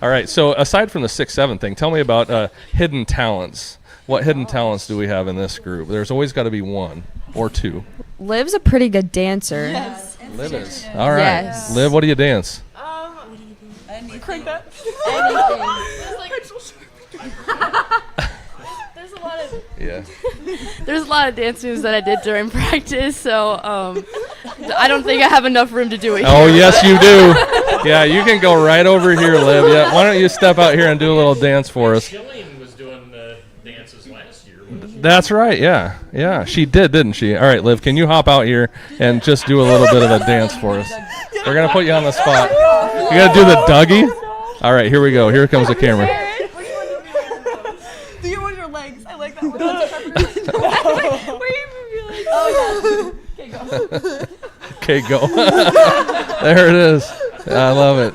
[SPEAKER 4] All right. So aside from the 6-7 thing, tell me about hidden talents. What hidden talents do we have in this group? There's always got to be one or two.
[SPEAKER 2] Liv's a pretty good dancer.
[SPEAKER 6] Yes.
[SPEAKER 4] Liv is. All right.
[SPEAKER 2] Yes.
[SPEAKER 4] Liv, what do you dance?
[SPEAKER 5] Crank that.
[SPEAKER 16] There's a lot of dance moves that I did during practice, so I don't think I have enough room to do it.
[SPEAKER 4] Oh, yes, you do. Yeah, you can go right over here, Liv. Yeah, why don't you step out here and do a little dance for us?
[SPEAKER 3] Jillian was doing dances last year.
[SPEAKER 4] That's right. Yeah, she did, didn't she? All right, Liv, can you hop out here and just do a little bit of a dance for us? We're gonna put you on the spot. You gotta do the Dougie. All right, here we go. Here comes the camera.
[SPEAKER 5] Do you want your legs? I like that one.
[SPEAKER 4] Okay, go. There it is. I love it.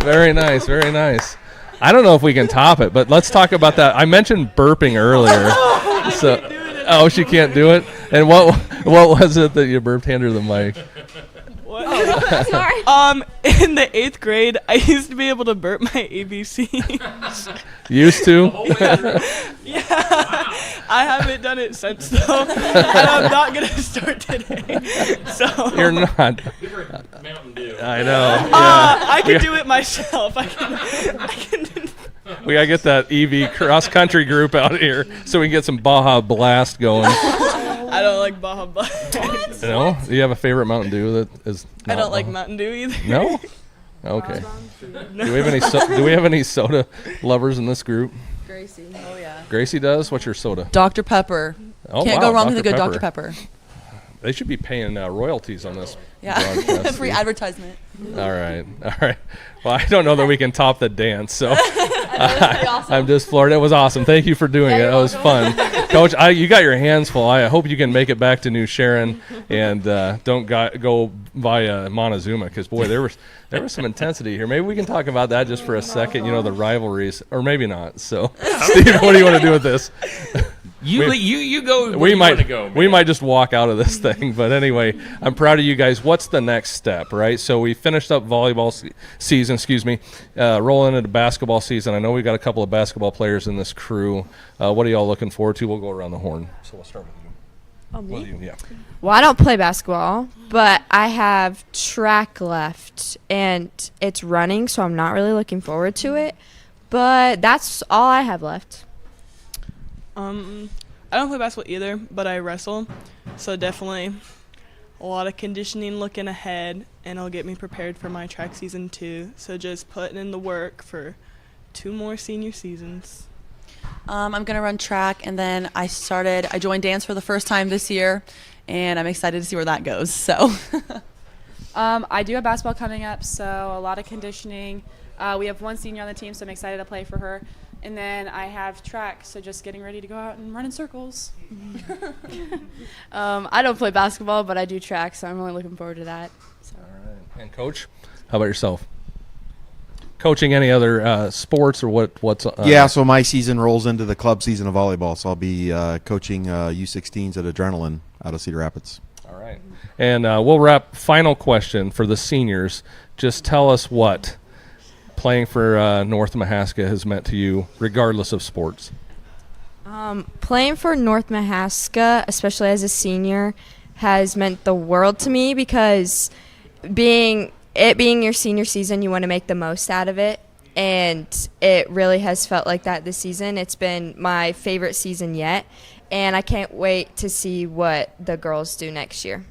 [SPEAKER 4] Very nice, very nice. I don't know if we can top it, but let's talk about that. I mentioned burping earlier. Oh, she can't do it? And what was it that you burped? Hand her the mic.
[SPEAKER 5] What? Sorry. In the 8th grade, I used to be able to burp my ABCs.
[SPEAKER 4] Used to?
[SPEAKER 5] Yeah. I haven't done it since, though. And I'm not going to start today. So.
[SPEAKER 4] You're not.
[SPEAKER 3] Mountain Dew.
[SPEAKER 4] I know. Yeah.
[SPEAKER 5] I can do it myself. I can
[SPEAKER 4] We got to get that EV cross-country group out here so we can get some Baja Blast going.
[SPEAKER 5] I don't like Baja Blast.
[SPEAKER 4] No? Do you have a favorite Mountain Dew that is
[SPEAKER 5] I don't like Mountain Dew either.
[SPEAKER 4] No? Okay. No. Do we have any soda lovers in this group?
[SPEAKER 6] Gracie. Oh, yeah.
[SPEAKER 4] Gracie does? What's your soda?
[SPEAKER 6] Dr. Pepper.
[SPEAKER 4] Oh,
[SPEAKER 6] Can't
[SPEAKER 4] wow,
[SPEAKER 6] go wrong with a good
[SPEAKER 4] Dr.
[SPEAKER 6] Dr. Pepper.
[SPEAKER 4] They should be paying royalties on this.
[SPEAKER 6] Yeah,
[SPEAKER 4] broadcast.
[SPEAKER 6] free advertisement.
[SPEAKER 4] All right. Well, I don't know that we can top the dance, so I'm just floored. It was awesome. Thank you for doing it. It was fun. Coach, you got your hands full. I hope you can make it back to New Sharon and don't go via Montezuma, because, boy, there was some intensity here. Maybe we can talk about that just for a second, the rivalries, or maybe not. So, Steve, what do you want to do with this?
[SPEAKER 3] You go.
[SPEAKER 4] We
[SPEAKER 3] We
[SPEAKER 4] might just walk out of this thing, but anyway, I'm proud of you guys. What's the next step, right? So we finished up volleyball season, rolling into basketball season. I know we got a couple of basketball players in this crew. What are y'all looking forward to? We'll go around the horn. So we'll start with you. With you, yeah.
[SPEAKER 2] Well, I don't play basketball, but I have track left, and it's running, so I'm not really looking forward to it. But that's all I have left.
[SPEAKER 5] I don't play basketball either, but I wrestle, so definitely a lot of conditioning looking ahead, and it'll get me prepared for my track season too. So just putting in the work for 2 more senior seasons.
[SPEAKER 6] I'm going to run track, and then I joined dance for the first time this year, and I'm excited to see where that goes. So,
[SPEAKER 24] I do have basketball coming up, so a lot of conditioning. We have 1 senior on the team, so I'm excited to play for her. And then I have track, so just getting ready to go out and run in circles.
[SPEAKER 25] I don't play basketball, but I do track, so I'm really looking forward to that. So.
[SPEAKER 4] All right. And Coach, how about yourself? Coaching any other sports or what's
[SPEAKER 1] yeah, so my season rolls into the club season of volleyball, so I'll be coaching U16s at Adrenaline out of Cedar Rapids.
[SPEAKER 4] All right. And we'll wrap. Final question for the seniors. Just tell us what playing for North Mahaska has meant to you, regardless of sports.
[SPEAKER 2] Playing for North Mahaska, especially as a senior, has meant the world to me, because being your senior season, you want to make the most out of it, and it really has felt like that this season. It's been my favorite season yet, and I can't wait to see what the girls do next year.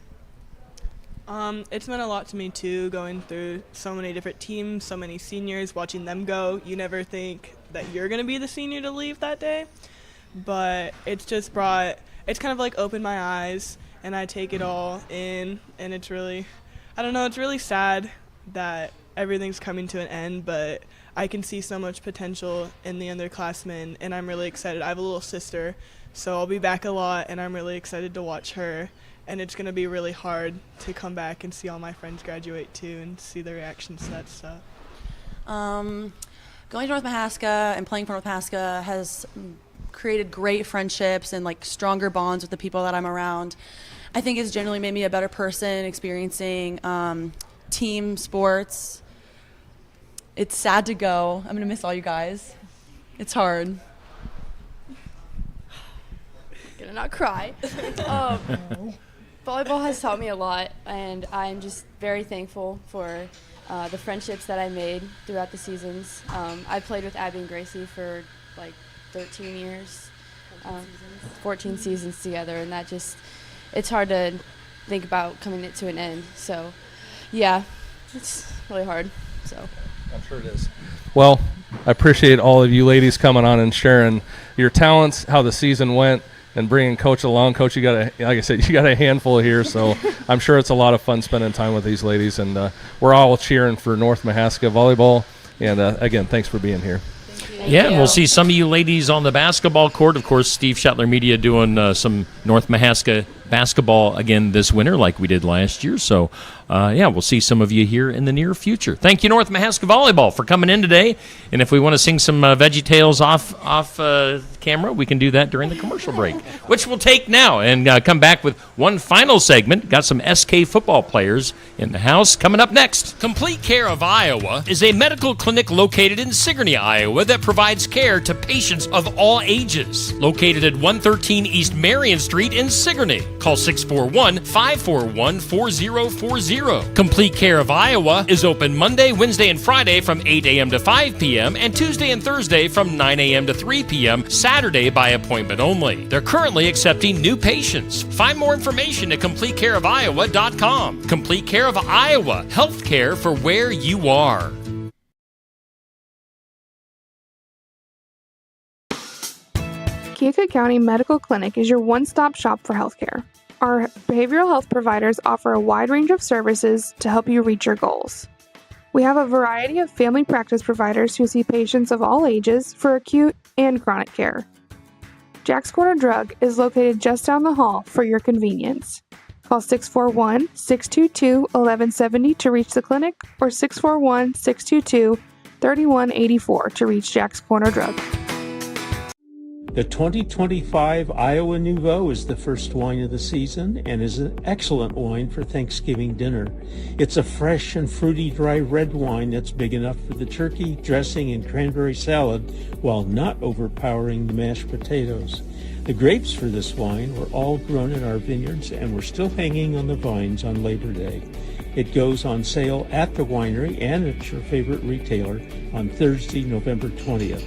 [SPEAKER 5] It's meant a lot to me too, going through so many different teams, so many seniors, watching them go. You never think that you're going to be the senior to leave that day, but it's kind of like opened my eyes, and I take it all in, and it's really sad that everything's coming to an end, but I can see so much potential in the underclassmen, and I'm really excited. I have a little sister, so I'll be back a lot, and I'm really excited to watch her. And it's going to be really hard to come back and see all my friends graduate too, and see the reactions to that stuff.
[SPEAKER 6] Going to North Mahaska and playing for North Mahaska has created great friendships and stronger bonds with the people that I'm around. I think it's generally made me a better person, experiencing team sports. It's sad to go. I'm going to miss all you guys. It's hard.
[SPEAKER 25] Gonna not cry. Volleyball has taught me a lot, and I'm just very thankful for the friendships that I made throughout the seasons. I played with Abby and Gracie for 13 years, 14 seasons together, and it's hard to think about coming to an end. So, yeah, it's really hard. So
[SPEAKER 4] I'm sure it is. Well, I appreciate all of you ladies coming on and sharing your talents, how the season went, and bringing Coach along. Coach, like I said, you got a handful here, so I'm sure it's a lot of fun spending time with these ladies, and we're all cheering for North Mahaska volleyball. And again, thanks for being here.
[SPEAKER 3] Yeah, and we'll see some of you ladies on the basketball court. Of course, Steve Shetler Media doing some North Mahaska basketball again this winter like we did last year. So, we'll see some of you here in the near future. Thank you, North Mahaska Volleyball, for coming in today. And if we want to sing some Veggie Tales off camera, we can do that during the commercial break, which we'll take now and come back with one final segment. Got some SK football players in the house coming up next. Complete Care of Iowa is a medical clinic located in Sigourney, Iowa that provides care to patients of all ages. Located at 113 East Marion Street in Sigourney. Call 641-541-4040. Complete Care of Iowa is open Monday, Wednesday, and Friday from 8 a.m. to 5 p.m. and Tuesday and Thursday from 9 a.m. to 3 p.m. Saturday by appointment only. They're currently accepting new patients. Find more information at CompleteCareOfIowa.com. Complete Care of Iowa. Health care for where you are.
[SPEAKER 7] Keokuk County Medical Clinic is your one-stop shop for healthcare. Our behavioral health providers offer a wide range of services to help you reach your goals. We have a variety of family practice providers who see patients of all ages for acute and chronic care. Jack's Corner Drug is located just down the hall for your convenience. Call 641-622-1170 to reach the clinic or 641-622-3184 to reach Jack's Corner Drug.
[SPEAKER 9] The 2025 Iowa Nouveau is the first wine of the season and is an excellent wine for Thanksgiving dinner. It's a fresh and fruity dry red wine that's big enough for the turkey, dressing, and cranberry salad while not overpowering the mashed potatoes. The grapes for this wine were all grown in our vineyards and were still hanging on the vines on Labor Day. It goes on sale at the winery and at your favorite retailer on Thursday, November 20th.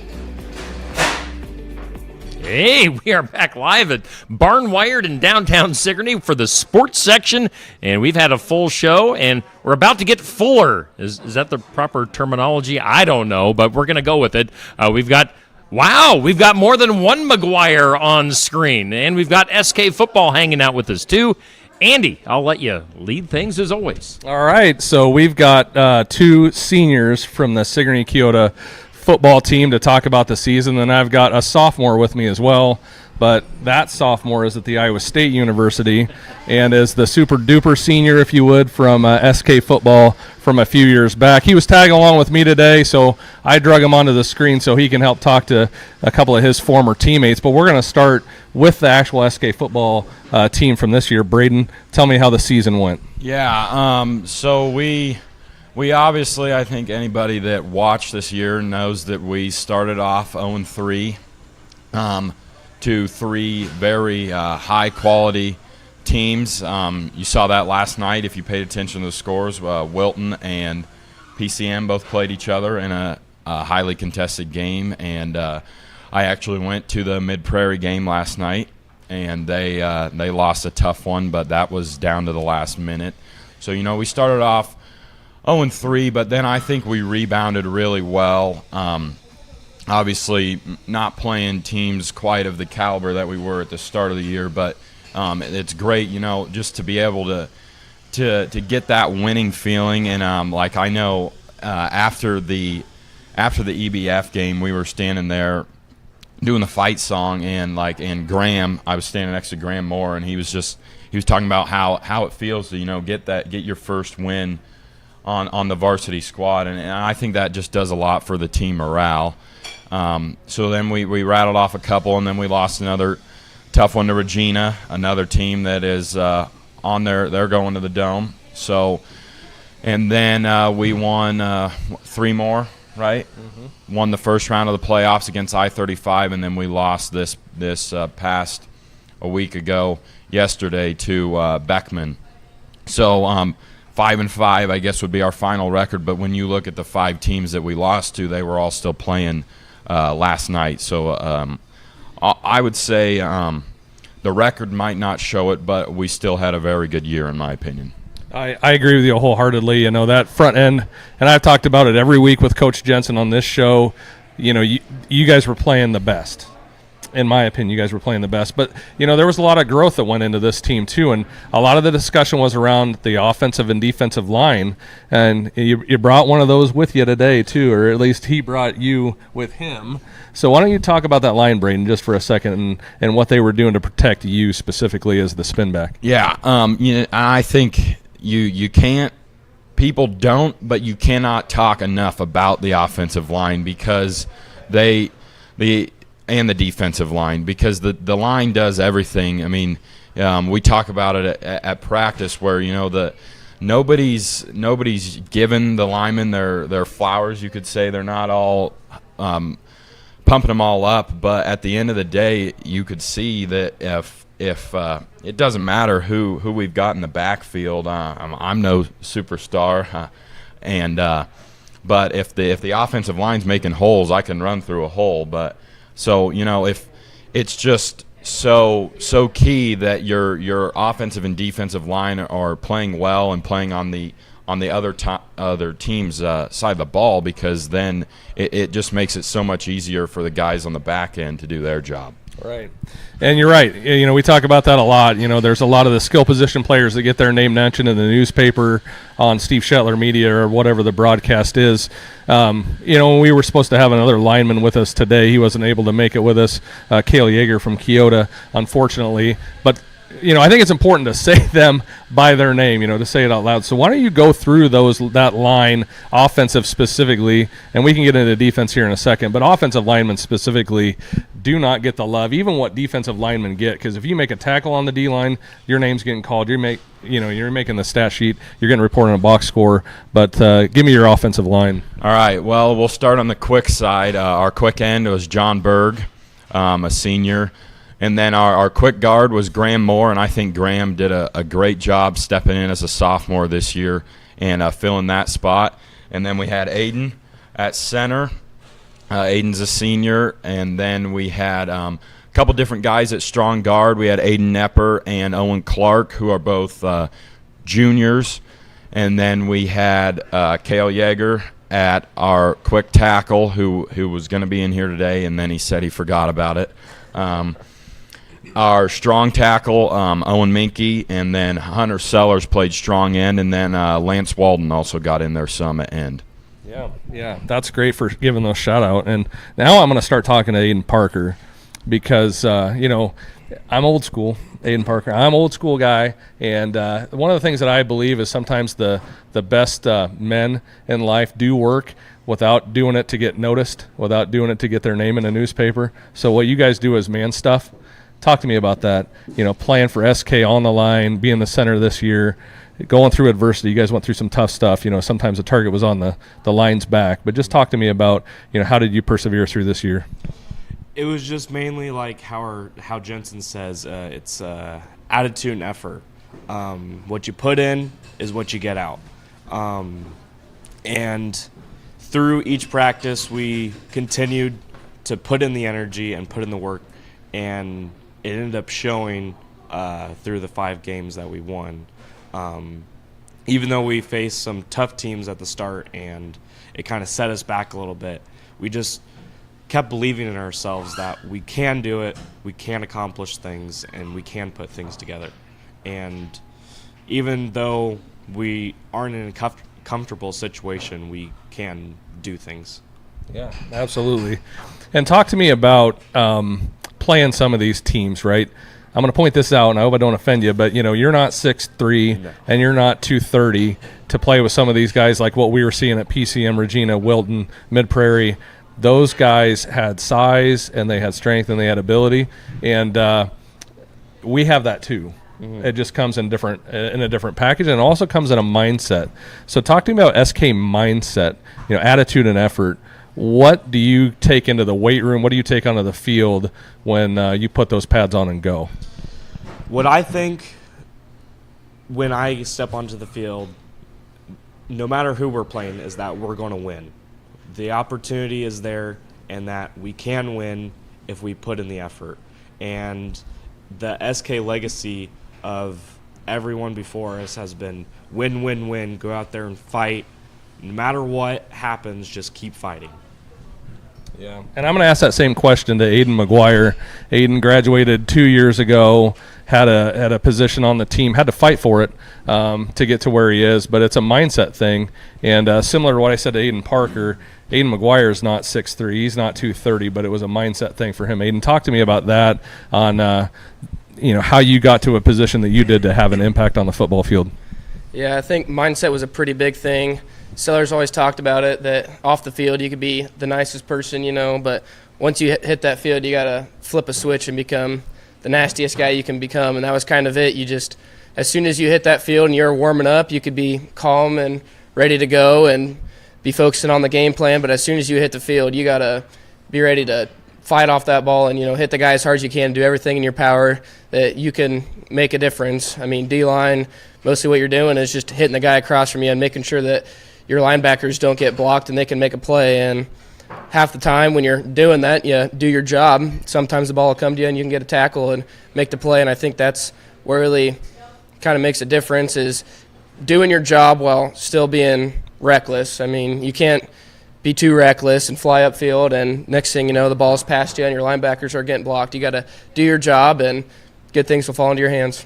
[SPEAKER 3] Hey, we are back live at Barn Wired in downtown Sigourney for the sports section, and we've had a full show, and we're about to get fuller. Is that the proper terminology? I don't know, but we're going to go with it. We've got more than one McGuire on screen, and we've got SK football hanging out with us too. Andy, I'll let you lead things as always.
[SPEAKER 4] All right, so we've got two seniors from the Sigourney Keota football team to talk about the season. Then I've got a sophomore with me as well, but that sophomore is at the Iowa State University and is the super duper senior, if you would, from SK football from a few years back. He was tagging along with me today, so I drug him onto the screen so he can help talk to a couple of his former teammates. But we're going to start with the actual SK football team from this year. Braden, tell me how the season went.
[SPEAKER 10] Yeah, so we obviously, I think anybody that watched this year knows that we started off 0-3 to three very high-quality teams. You saw that last night if you paid attention to the scores. Wilton and PCM both played each other in a highly contested game, and I actually went to the Mid-Prairie game last night, and they lost a tough one, but that was down to the last minute. So, we started off 0-3, but then I think we rebounded really well. Obviously, not playing teams quite of the caliber that we were at the start of the year, but it's great, just to be able to get that winning feeling. And I know after the EBF game, we were standing there doing the fight song, and Graham, I was standing next to Graham Moore, and he was talking about how it feels to get your first win on the varsity squad, and I think that just does a lot for the team morale. So then we rattled off a couple, and then we lost another tough one to Regina, another team that is on they're going to the Dome. So, and then we won 3 more, right? Mm-hmm. Won the first round of the playoffs against I-35, and then we lost this past a week ago yesterday to Beckman. So 5-5, I guess, would be our final record. But when you look at the 5 teams that we lost to, they were all still playing last night. So I would say the record might not show it, but we still had a very good year, in my opinion.
[SPEAKER 4] I agree with you wholeheartedly. That front end, and I've talked about it every week with Coach Jensen on this show. You guys were playing the best. In my opinion, you guys were playing the best. But, there was a lot of growth that went into this team, too. And a lot of the discussion was around the offensive and defensive line. And you brought one of those with you today, too, or at least he brought you with him. So why don't you talk about that line, Braden, just for a second, and what they were doing to protect you specifically as the spin back.
[SPEAKER 10] Yeah, I think you can't – people don't, but you cannot talk enough about the offensive line because and the defensive line, because the line does everything. I mean, we talk about it at practice where nobody's given the linemen their flowers. You could say they're not all pumping them all up, but at the end of the day, you could see that if it doesn't matter who we've got in the backfield. I'm no superstar, but if the offensive line's making holes, I can run through a hole, but. So, if it's just so key that your offensive and defensive line are playing well and playing on the on the other team's side of the ball, because then it just makes it so much easier for the guys on the back end to do their job.
[SPEAKER 4] Right. And you're right. We talk about that a lot. There's a lot of the skill position players that get their name mentioned in the newspaper, on Steve Shetler Media, or whatever the broadcast is. When we were supposed to have another lineman with us today, he wasn't able to make it with us, Cale Yeager from Keota, unfortunately. But I think it's important to say them by their name, to say it out loud. So why don't you go through that line, offensive specifically, and we can get into defense here in a second, but offensive linemen specifically do not get the love, even what defensive linemen get, because if you make a tackle on the D-line, your name's getting called. You're making the stat sheet. You're getting reported on a box score. But give me your offensive line.
[SPEAKER 10] All right. Well, we'll start on the quick side. Our quick end was John Berg, a senior. And then our quick guard was Graham Moore, and I think Graham did a great job stepping in as a sophomore this year and filling that spot. And then we had Aiden at center. Aiden's a senior. And then we had a couple different guys at strong guard. We had Aiden Nepper and Owen Clark, who are both juniors. And then we had Cale Yeager at our quick tackle, who was going to be in here today, and then he said he forgot about it. Our strong tackle, Owen Minke, and then Hunter Sellers played strong end, and then Lance Walden also got in there some at end.
[SPEAKER 4] Yeah, that's great for giving those shout out. And now I'm going to start talking to Aiden Parker, because I'm old school, Aiden Parker. I'm an old school guy, and one of the things that I believe is sometimes the best men in life do work without doing it to get noticed, without doing it to get their name in a newspaper. So what you guys do is man stuff. Talk to me about that. Playing for SK on the line, being the center this year, going through adversity. You guys went through some tough stuff. Sometimes the target was on the line's back. But just talk to me about, how did you persevere through this year?
[SPEAKER 11] It was just mainly like how Jensen says, it's attitude and effort. What you put in is what you get out. And through each practice, we continued to put in the energy and put in the work, and it ended up showing through the 5 games that we won. Even though we faced some tough teams at the start and it kind of set us back a little bit, we just kept believing in ourselves that we can do it, we can accomplish things, and we can put things together. And even though we aren't in a comfortable situation, we can do things.
[SPEAKER 4] Yeah, absolutely. And talk to me about playing some of these teams, right? I'm going to point this out, and I hope I don't offend you, but you're not 6'3", and you're not 230 to play with some of these guys like what we were seeing at PCM, Regina, Wilton, Mid-Prairie. Those guys had size, and they had strength, and they had ability, and we have that too. Mm-hmm. It just comes in a different package, and it also comes in a mindset. So talk to me about SK mindset, attitude and effort. What do you take into the weight room? What do you take onto the field when you put those pads on and go?
[SPEAKER 11] What I think when I step onto the field, no matter who we're playing, is that we're going to win. The opportunity is there, and that we can win if we put in the effort. And the SK legacy of everyone before us has been win, win, win, go out there and fight. No matter what happens, just keep fighting.
[SPEAKER 4] Yeah, and I'm going to ask that same question to Aiden McGuire. Aiden graduated 2 years ago, had a position on the team, had to fight for it to get to where he is, but it's a mindset thing. And similar to what I said to Aiden Parker, Aiden McGuire is not 6'3", he's not 230, but it was a mindset thing for him. Aiden, talk to me about that on how you got to a position that you did to have an impact on the football field.
[SPEAKER 12] Yeah, I think mindset was a pretty big thing. Sellers always talked about it, that off the field you could be the nicest person, but once you hit that field, you got to flip a switch and become the nastiest guy you can become, and that was kind of it. You just, as soon as you hit that field and you're warming up, you could be calm and ready to go and be focusing on the game plan, but as soon as you hit the field, you got to be ready to fight off that ball and, hit the guy as hard as you can, do everything in your power that you can make a difference. I mean, D-line, mostly what you're doing is just hitting the guy across from you and making sure that your linebackers don't get blocked and they can make a play. And half the time when you're doing that, you do your job. Sometimes the ball will come to you and you can get a tackle and make the play. And I think that's where really kind of makes a difference is doing your job while still being reckless. I mean, you can't be too reckless and fly upfield, and next thing you know, the ball's past you and your linebackers are getting blocked. You got to do your job, and good things will fall into your hands.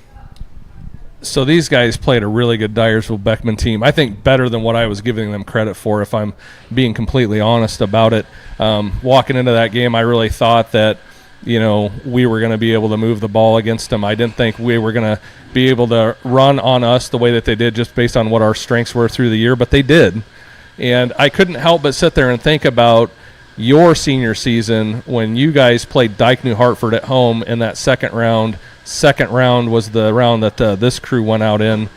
[SPEAKER 4] So these guys played a really good Dyersville Beckman team. I think better than what I was giving them credit for, if I'm being completely honest about it. Walking into that game, I really thought that, we were going to be able to move the ball against them. I didn't think we were going to be able to run on us the way that they did, just based on what our strengths were through the year, but they did. And I couldn't help but sit there and think about your senior season when you guys played Dike New Hartford at home in that second round. Second round was the round that this crew went out in.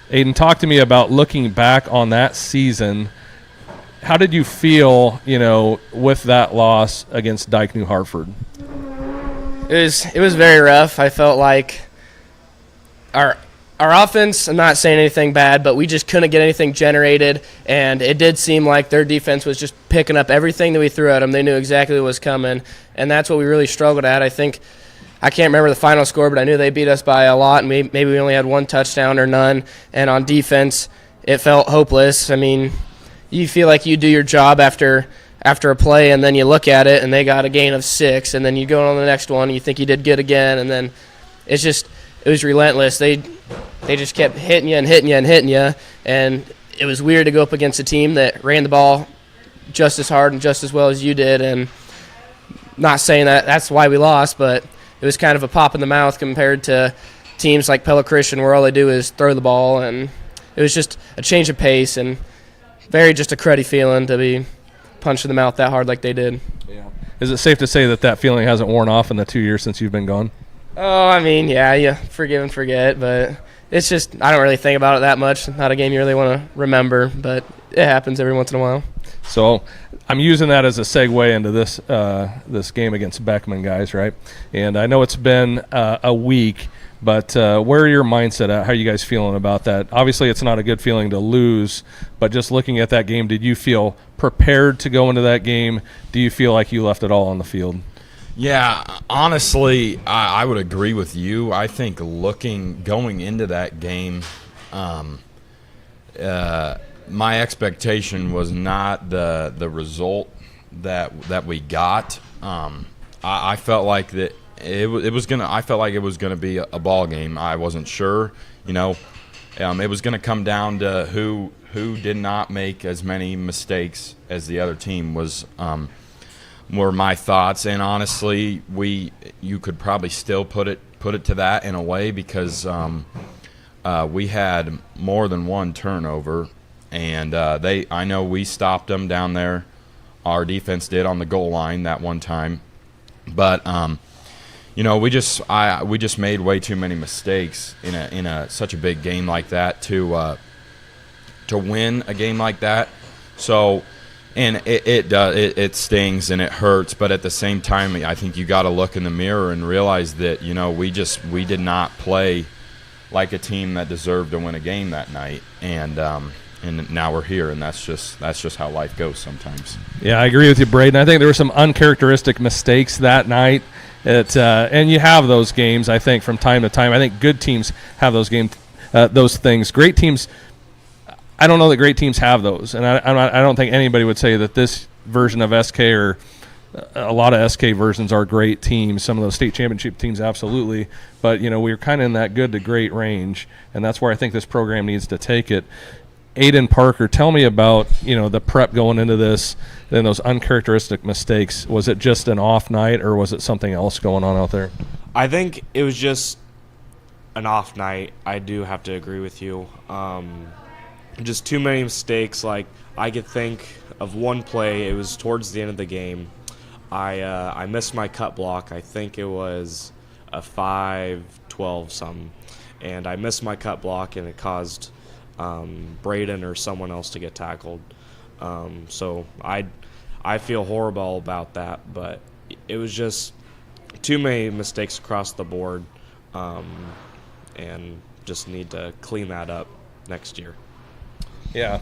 [SPEAKER 4] Aiden, talk to me about looking back on that season. How did you feel, with that loss against Dike New Hartford?
[SPEAKER 12] It was very rough. I felt like our offense, I'm not saying anything bad, but we just couldn't get anything generated, and it did seem like their defense was just picking up everything that we threw at them. They knew exactly what was coming, and that's what we really struggled at. I can't remember the final score, but I knew they beat us by a lot, and maybe we only had one touchdown or none, and on defense, it felt hopeless. I mean, you feel like you do your job after a play, and then you look at it, and they got a gain of 6, and then you go on the next one, and you think you did good again, and then it was relentless. They just kept hitting you and hitting you and hitting you, and it was weird to go up against a team that ran the ball just as hard and just as well as you did, and not saying that that's why we lost, but it was kind of a pop in the mouth compared to teams like Pella Christian where all they do is throw the ball, and it was just a change of pace and very just a cruddy feeling to be punched in the mouth that hard like they did.
[SPEAKER 4] Yeah. Is it safe to say that feeling hasn't worn off in the 2 years since you've been gone?
[SPEAKER 12] Oh, I mean, yeah, you forgive and forget, but it's just I don't really think about it that much. Not a game you really want to remember, but it happens every once in a while.
[SPEAKER 4] So I'm using that as a segue into this game against Beckman, guys, right? And I know it's been a week, but where are your mindset at? How are you guys feeling about that? Obviously, it's not a good feeling to lose, but just looking at that game, did you feel prepared to go into that game? Do you feel like you left it all on the field?
[SPEAKER 10] Yeah, honestly, I would agree with you. I think going into that game, my expectation was not the result that we got. I felt like that it was gonna. I felt like it was gonna be a ball game. I wasn't sure. It was gonna come down to who did not make as many mistakes as the other team was. Were my thoughts, and honestly, you could probably still put it to that in a way because we had more than one turnover, and I know we stopped them down there. Our defense did on the goal line that one time, but we just made way too many mistakes in such a big game like that to win a game like that. So. And it stings and it hurts, but at the same time, I think you got to look in the mirror and realize that we did not play like a team that deserved to win a game that night, and now we're here, and that's just how life goes sometimes.
[SPEAKER 4] Yeah, I agree with you, Braden. I think there were some uncharacteristic mistakes that night. And you have those games, I think, from time to time. I think good teams have those games, those things. Great teams. I don't know that great teams have those, and I don't think anybody would say that this version of SK or a lot of SK versions are great teams. Some of those state championship teams, absolutely, but we're kind of in that good to great range, and that's where I think this program needs to take it. Aiden Parker, tell me about the prep going into this, and those uncharacteristic mistakes. Was it just an off night, or was it something else going on out there?
[SPEAKER 11] I think it was just an off night. I do have to agree with you. Just too many mistakes. Like, I could think of one play. It was towards the end of the game. I missed my cut block. I think it was a 5-12 something, and I missed my cut block, and it caused Braden or someone else to get tackled. So I feel horrible about that, but it was just too many mistakes across the board, and just need to clean that up next year.
[SPEAKER 4] Yeah.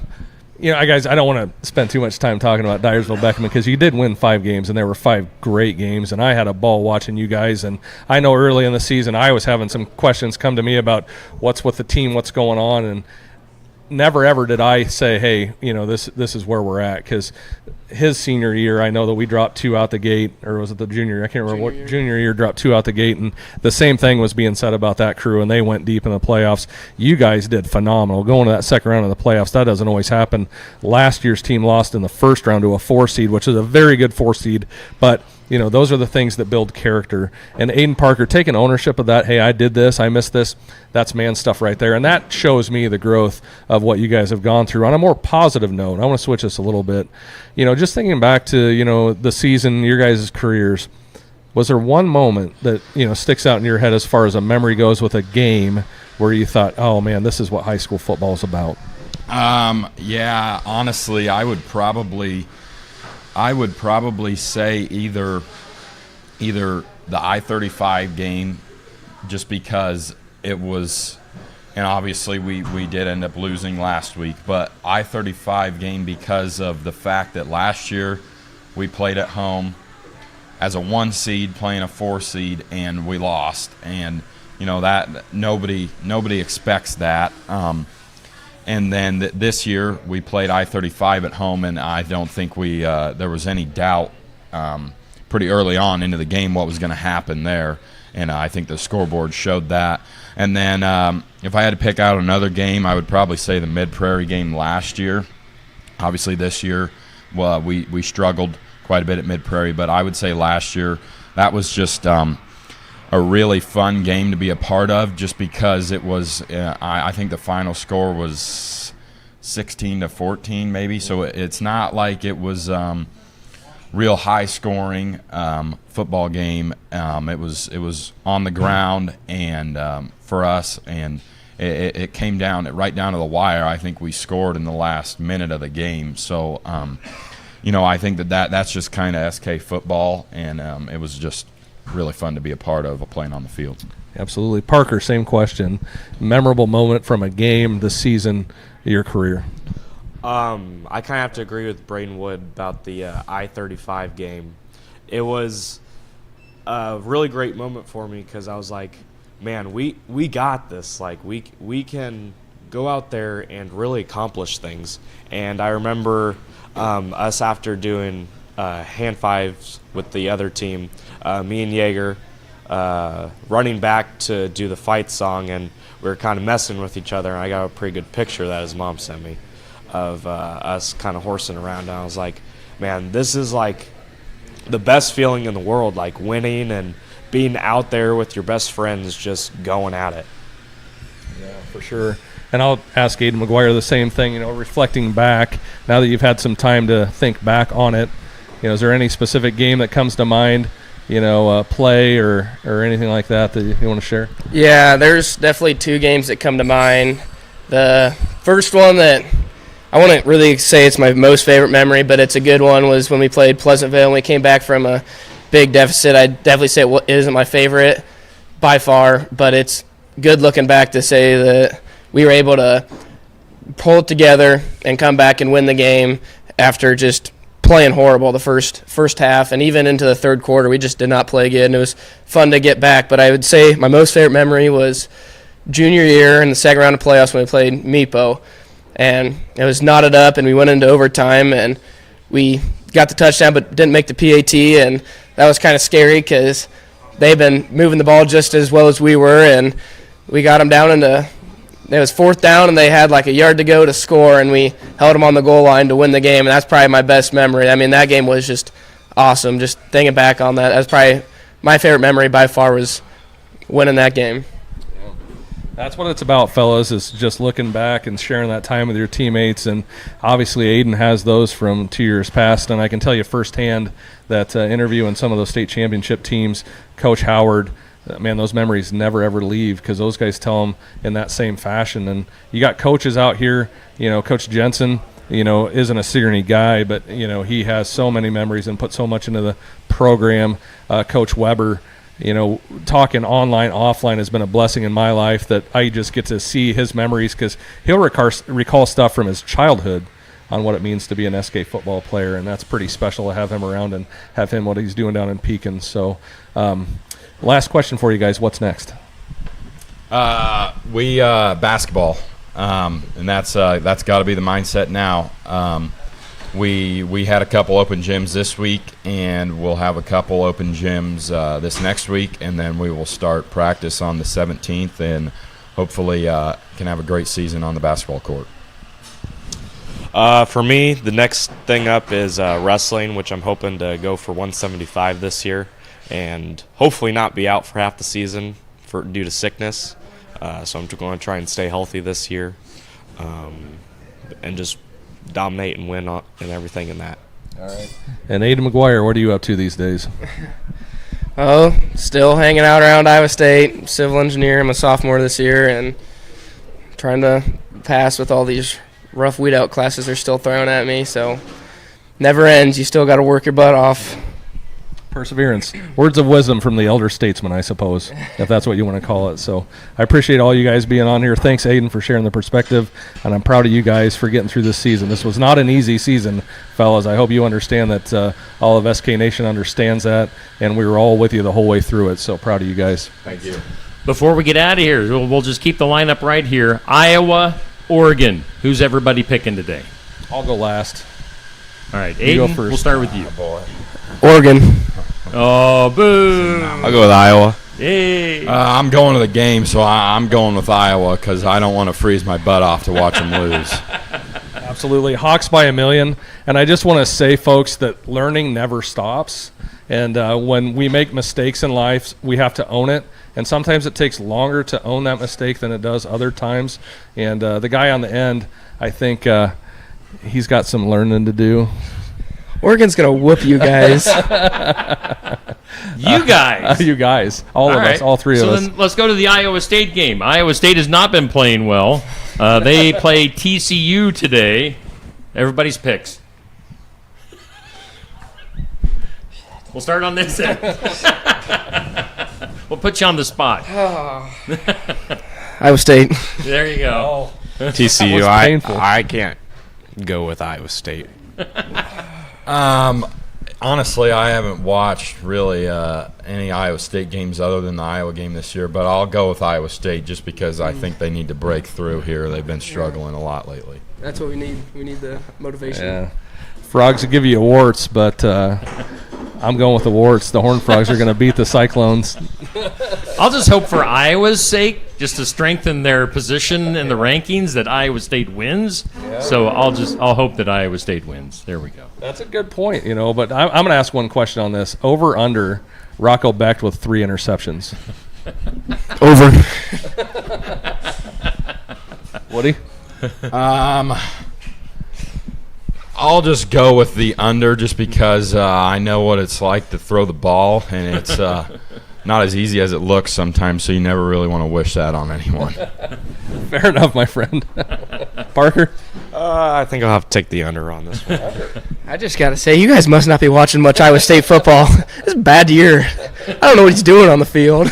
[SPEAKER 4] Guys, I don't want to spend too much time talking about Dyersville Beckman because you did win 5 games, and there were 5 great games, and I had a ball watching you guys. And I know early in the season I was having some questions come to me about what's with the team, what's going on. And never ever did I say, hey, this is where we're at, because his senior year, I know that we dropped 2 out the gate, or was it the junior year? I can't remember. Junior year dropped 2 out the gate, and the same thing was being said about that crew, and they went deep in the playoffs. You guys did phenomenal. Going to that second round of the playoffs, that doesn't always happen. Last year's team lost in the first round to a 4 seed, which is a very good 4 seed, but those are the things that build character. And Aiden Parker taking ownership of that, hey, I did this, I missed this, that's man stuff right there. And that shows me the growth of what you guys have gone through. On a more positive note, I want to switch this a little bit. Just thinking back to, the season, your guys' careers, was there one moment that, sticks out in your head as far as a memory goes with a game where you thought, oh, man, this is what high school football is about?
[SPEAKER 10] Yeah, honestly, I would probably say either the I-35 game, just because it was, and obviously we did end up losing last week, but I-35 game because of the fact that last year we played at home as a 1 seed playing a 4 seed and we lost, and that nobody expects that. And then this year we played I-35 at home, and I don't think there was any doubt pretty early on into the game what was going to happen there, and I think the scoreboard showed that. And then if I had to pick out another game, I would probably say the Mid-Prairie game last year. Obviously this year, well, we struggled quite a bit at Mid-Prairie, but I would say last year that was just a really fun game to be a part of, just because it was I think the final score was 16-14 maybe, so it's not like it was real high scoring football game. It was on the ground, and for us, and it came down right down to the wire. I think we scored in the last minute of the game, so I think that's just kind of SK football, and it was just really fun to be a part of playing on the field.
[SPEAKER 4] Absolutely. Parker, same question. Memorable moment from a game this season, your career?
[SPEAKER 11] I kind of have to agree with Braden Wood about the I-35 game. It was a really great moment for me because I was like, man, we got this. Like, we can go out there and really accomplish things. And I remember us, after doing hand fives with the other team, me and Jaeger running back to do the fight song, and we were kind of messing with each other, and I got a pretty good picture that his mom sent me of us kind of horsing around, and I was like, man, this is like the best feeling in the world, like winning and being out there with your best friends just going at it.
[SPEAKER 4] Yeah, for sure. And I'll ask Aiden McGuire the same thing, reflecting back, now that you've had some time to think back on it, is there any specific game that comes to mind, play or anything like that you want to share?
[SPEAKER 12] Yeah, there's definitely 2 games that come to mind. The first one that I wouldn't really say it's my most favorite memory, but it's a good one, was when we played Pleasantville and we came back from a big deficit. I'd definitely say it isn't my favorite by far, but it's good looking back to say that we were able to pull it together and come back and win the game after just playing horrible the first half, and even into the third quarter we just did not play good, and it was fun to get back. But I would say my most favorite memory was junior year in the second round of playoffs when we played Meepo, and it was knotted up and we went into overtime and we got the touchdown but didn't make the PAT, and that was kind of scary because they've been moving the ball just as well as we were, and we got them down into, it was 4th down and they had like a yard to go to score, and we held them on the goal line to win the game, and that's probably my best memory. I mean, that game was just awesome. Just thinking back on that, that's probably my favorite memory by far, was winning that game.
[SPEAKER 4] That's what it's about, fellas, is just looking back and sharing that time with your teammates. And obviously Aiden has those from 2 years past, and I can tell you firsthand that interviewing some of those state championship teams, Coach Howard, man, those memories never ever leave, because those guys tell them in that same fashion. And you got coaches out here, Coach Jensen, isn't a Sigourney guy, but he has so many memories and put so much into the program. Coach Weber, talking online, offline has been a blessing in my life, that I just get to see his memories, because he'll recall stuff from his childhood on what it means to be an SK football player, and that's pretty special to have him around and have him what he's doing down in Pekin. So last question for you guys, what's next?
[SPEAKER 10] We basketball. and that's got to be the mindset now. We had a couple open gyms this week, and we'll have a couple open gyms this next week, and then we will start practice on the 17th, and hopefully can have a great season on the basketball court.
[SPEAKER 11] For me, the next thing up is wrestling, which I'm hoping to go for 175 this year, and hopefully not be out for half the season due to sickness. So I'm going to try and stay healthy this year, and just dominate and win and everything in that.
[SPEAKER 4] All right. And Aiden McGuire, what are you up to these days?
[SPEAKER 12] Oh, still hanging out around Iowa State, civil engineer. I'm a sophomore this year, and trying to pass with all these rough weed out classes they're still throwing at me. So never ends. You still got to work your butt off.
[SPEAKER 4] Perseverance. Words of wisdom from the elder statesman, I suppose, if that's what you want to call it. So I appreciate all you guys being on here. Thanks, Aiden, for sharing the perspective, and I'm proud of you guys for getting through this season. This was not an easy season, fellas. I hope you understand that. All of SK Nation understands that, and we were all with you the whole way through it. So proud of you guys.
[SPEAKER 10] Thank you.
[SPEAKER 3] Before we get out of here, we'll just keep the lineup right here. Iowa, Oregon. Who's everybody picking today?
[SPEAKER 4] I'll go last.
[SPEAKER 3] All right,
[SPEAKER 4] You go
[SPEAKER 3] Aiden,
[SPEAKER 4] first.
[SPEAKER 3] we'll start with you.
[SPEAKER 12] Oregon.
[SPEAKER 3] Oh, boo.
[SPEAKER 10] I'll go with Iowa.
[SPEAKER 3] Hey.
[SPEAKER 10] I'm going to the game, so I'm going with Iowa because I don't want to freeze my butt off to watch them lose.
[SPEAKER 4] Absolutely. Hawks by a million. And I just want to say, folks, that learning never stops. And when we make mistakes in life, we have to own it. And sometimes it takes longer to own that mistake than it does other times. And the guy on the end, I think he's got some learning to do.
[SPEAKER 12] Oregon's going to whoop you guys.
[SPEAKER 3] You guys.
[SPEAKER 4] You guys. All of us. All three of us.
[SPEAKER 3] So then let's go to the Iowa State game. Iowa State has not been playing well. They play TCU today. Everybody's picks. We'll start on this end. We'll put you on the spot.
[SPEAKER 12] Iowa State.
[SPEAKER 3] There you go.
[SPEAKER 11] TCU.
[SPEAKER 4] That was painful.
[SPEAKER 11] I can't go with Iowa State.
[SPEAKER 10] Honestly, I haven't watched really any Iowa State games other than the Iowa game this year, but I'll go with Iowa State just because I think they need to break through here. They've been struggling a lot lately.
[SPEAKER 12] That's what we need. We need the motivation.
[SPEAKER 4] Yeah. Frogs will give you warts, but I'm going with the warts. The Horned Frogs are going to beat the Cyclones.
[SPEAKER 3] I'll just hope for Iowa's sake, just to strengthen their position in the rankings, that Iowa State wins.
[SPEAKER 4] Yeah.
[SPEAKER 3] So I'll hope that Iowa State wins. There we go.
[SPEAKER 4] That's a good point, but I'm going to ask one question on this. Over, under, Rocco Becht with 3 interceptions.
[SPEAKER 12] Over.
[SPEAKER 4] Woody?
[SPEAKER 10] I'll just go with the under just because I know what it's like to throw the ball, and it's not as easy as it looks sometimes, so you never really want to wish that on anyone.
[SPEAKER 4] Fair enough, my friend. Parker?
[SPEAKER 11] I think I'll have to take the under on this one.
[SPEAKER 12] I just got to say, you guys must not be watching much Iowa State football. It's a bad year. I don't know what he's doing on the field.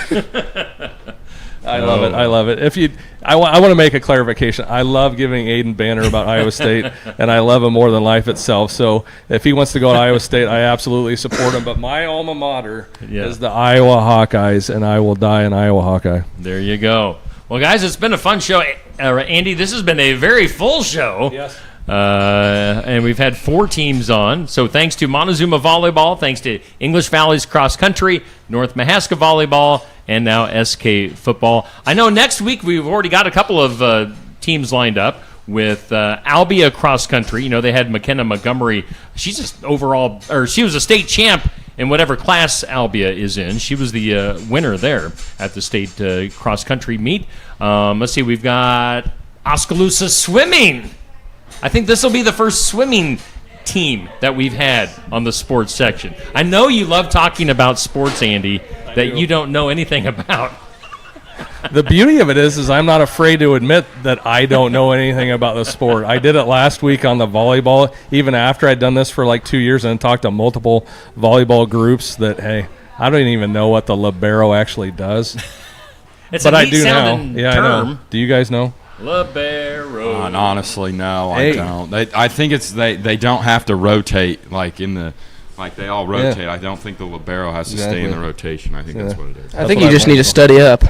[SPEAKER 4] I love it. I love it. I want to make a clarification. I love giving Aiden banner about Iowa State, and I love him more than life itself. So if he wants to go to Iowa State, I absolutely support him. But my alma mater is the Iowa Hawkeyes, and I will die an Iowa Hawkeye.
[SPEAKER 3] There you go. Well, guys, it's been a fun show. Andy, this has been a very full show.
[SPEAKER 4] Yes.
[SPEAKER 3] And we've had 4 teams on. So thanks to Montezuma Volleyball, thanks to English Valley's Cross Country, North Mahaska Volleyball, and now SK Football. I know next week we've already got a couple of teams lined up with Albia Cross Country. You know, they had McKenna Montgomery. She's just she was a state champ in whatever class Albia is in. She was the winner there at the state cross country meet. Let's see, we've got Oskaloosa Swimming. I think this will be the first swimming team that we've had on the sports section. I know you love talking about sports, Andy, that you don't know anything about.
[SPEAKER 4] The beauty of it is I'm not afraid to admit that I don't know anything about the sport. I did it last week on the volleyball, even after I'd done this for like 2 years and talked to multiple volleyball groups that, hey, I don't even know what the libero actually does.
[SPEAKER 3] But
[SPEAKER 4] I do now.
[SPEAKER 3] Yeah,
[SPEAKER 4] I know. Do you guys know?
[SPEAKER 3] Libero.
[SPEAKER 10] And honestly, no, I don't. I think it's they don't have to rotate like they all rotate.
[SPEAKER 3] Yeah.
[SPEAKER 10] I don't think the libero has to stay in the rotation. I think that's what it is.
[SPEAKER 12] I think you just need to study up.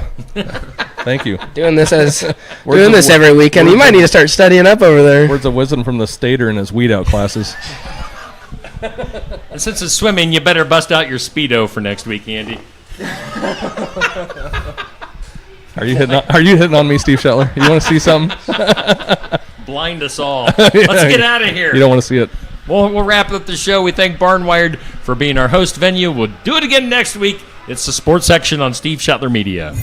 [SPEAKER 4] Thank you.
[SPEAKER 12] Doing this
[SPEAKER 4] Words of
[SPEAKER 12] every weekend. You might need to start studying up over there.
[SPEAKER 4] Words of wisdom from the Stater in his weed out classes.
[SPEAKER 3] And since it's swimming, you better bust out your Speedo for next week, Andy.
[SPEAKER 4] Are you hitting on me, Steve Shetler? You want to see something?
[SPEAKER 3] Blind us all. Let's get out of here.
[SPEAKER 4] You don't want to see it.
[SPEAKER 3] We'll wrap up the show. We thank Barnwired for being our host venue. We'll do it again next week. It's the sports section on Steve Shetler Media.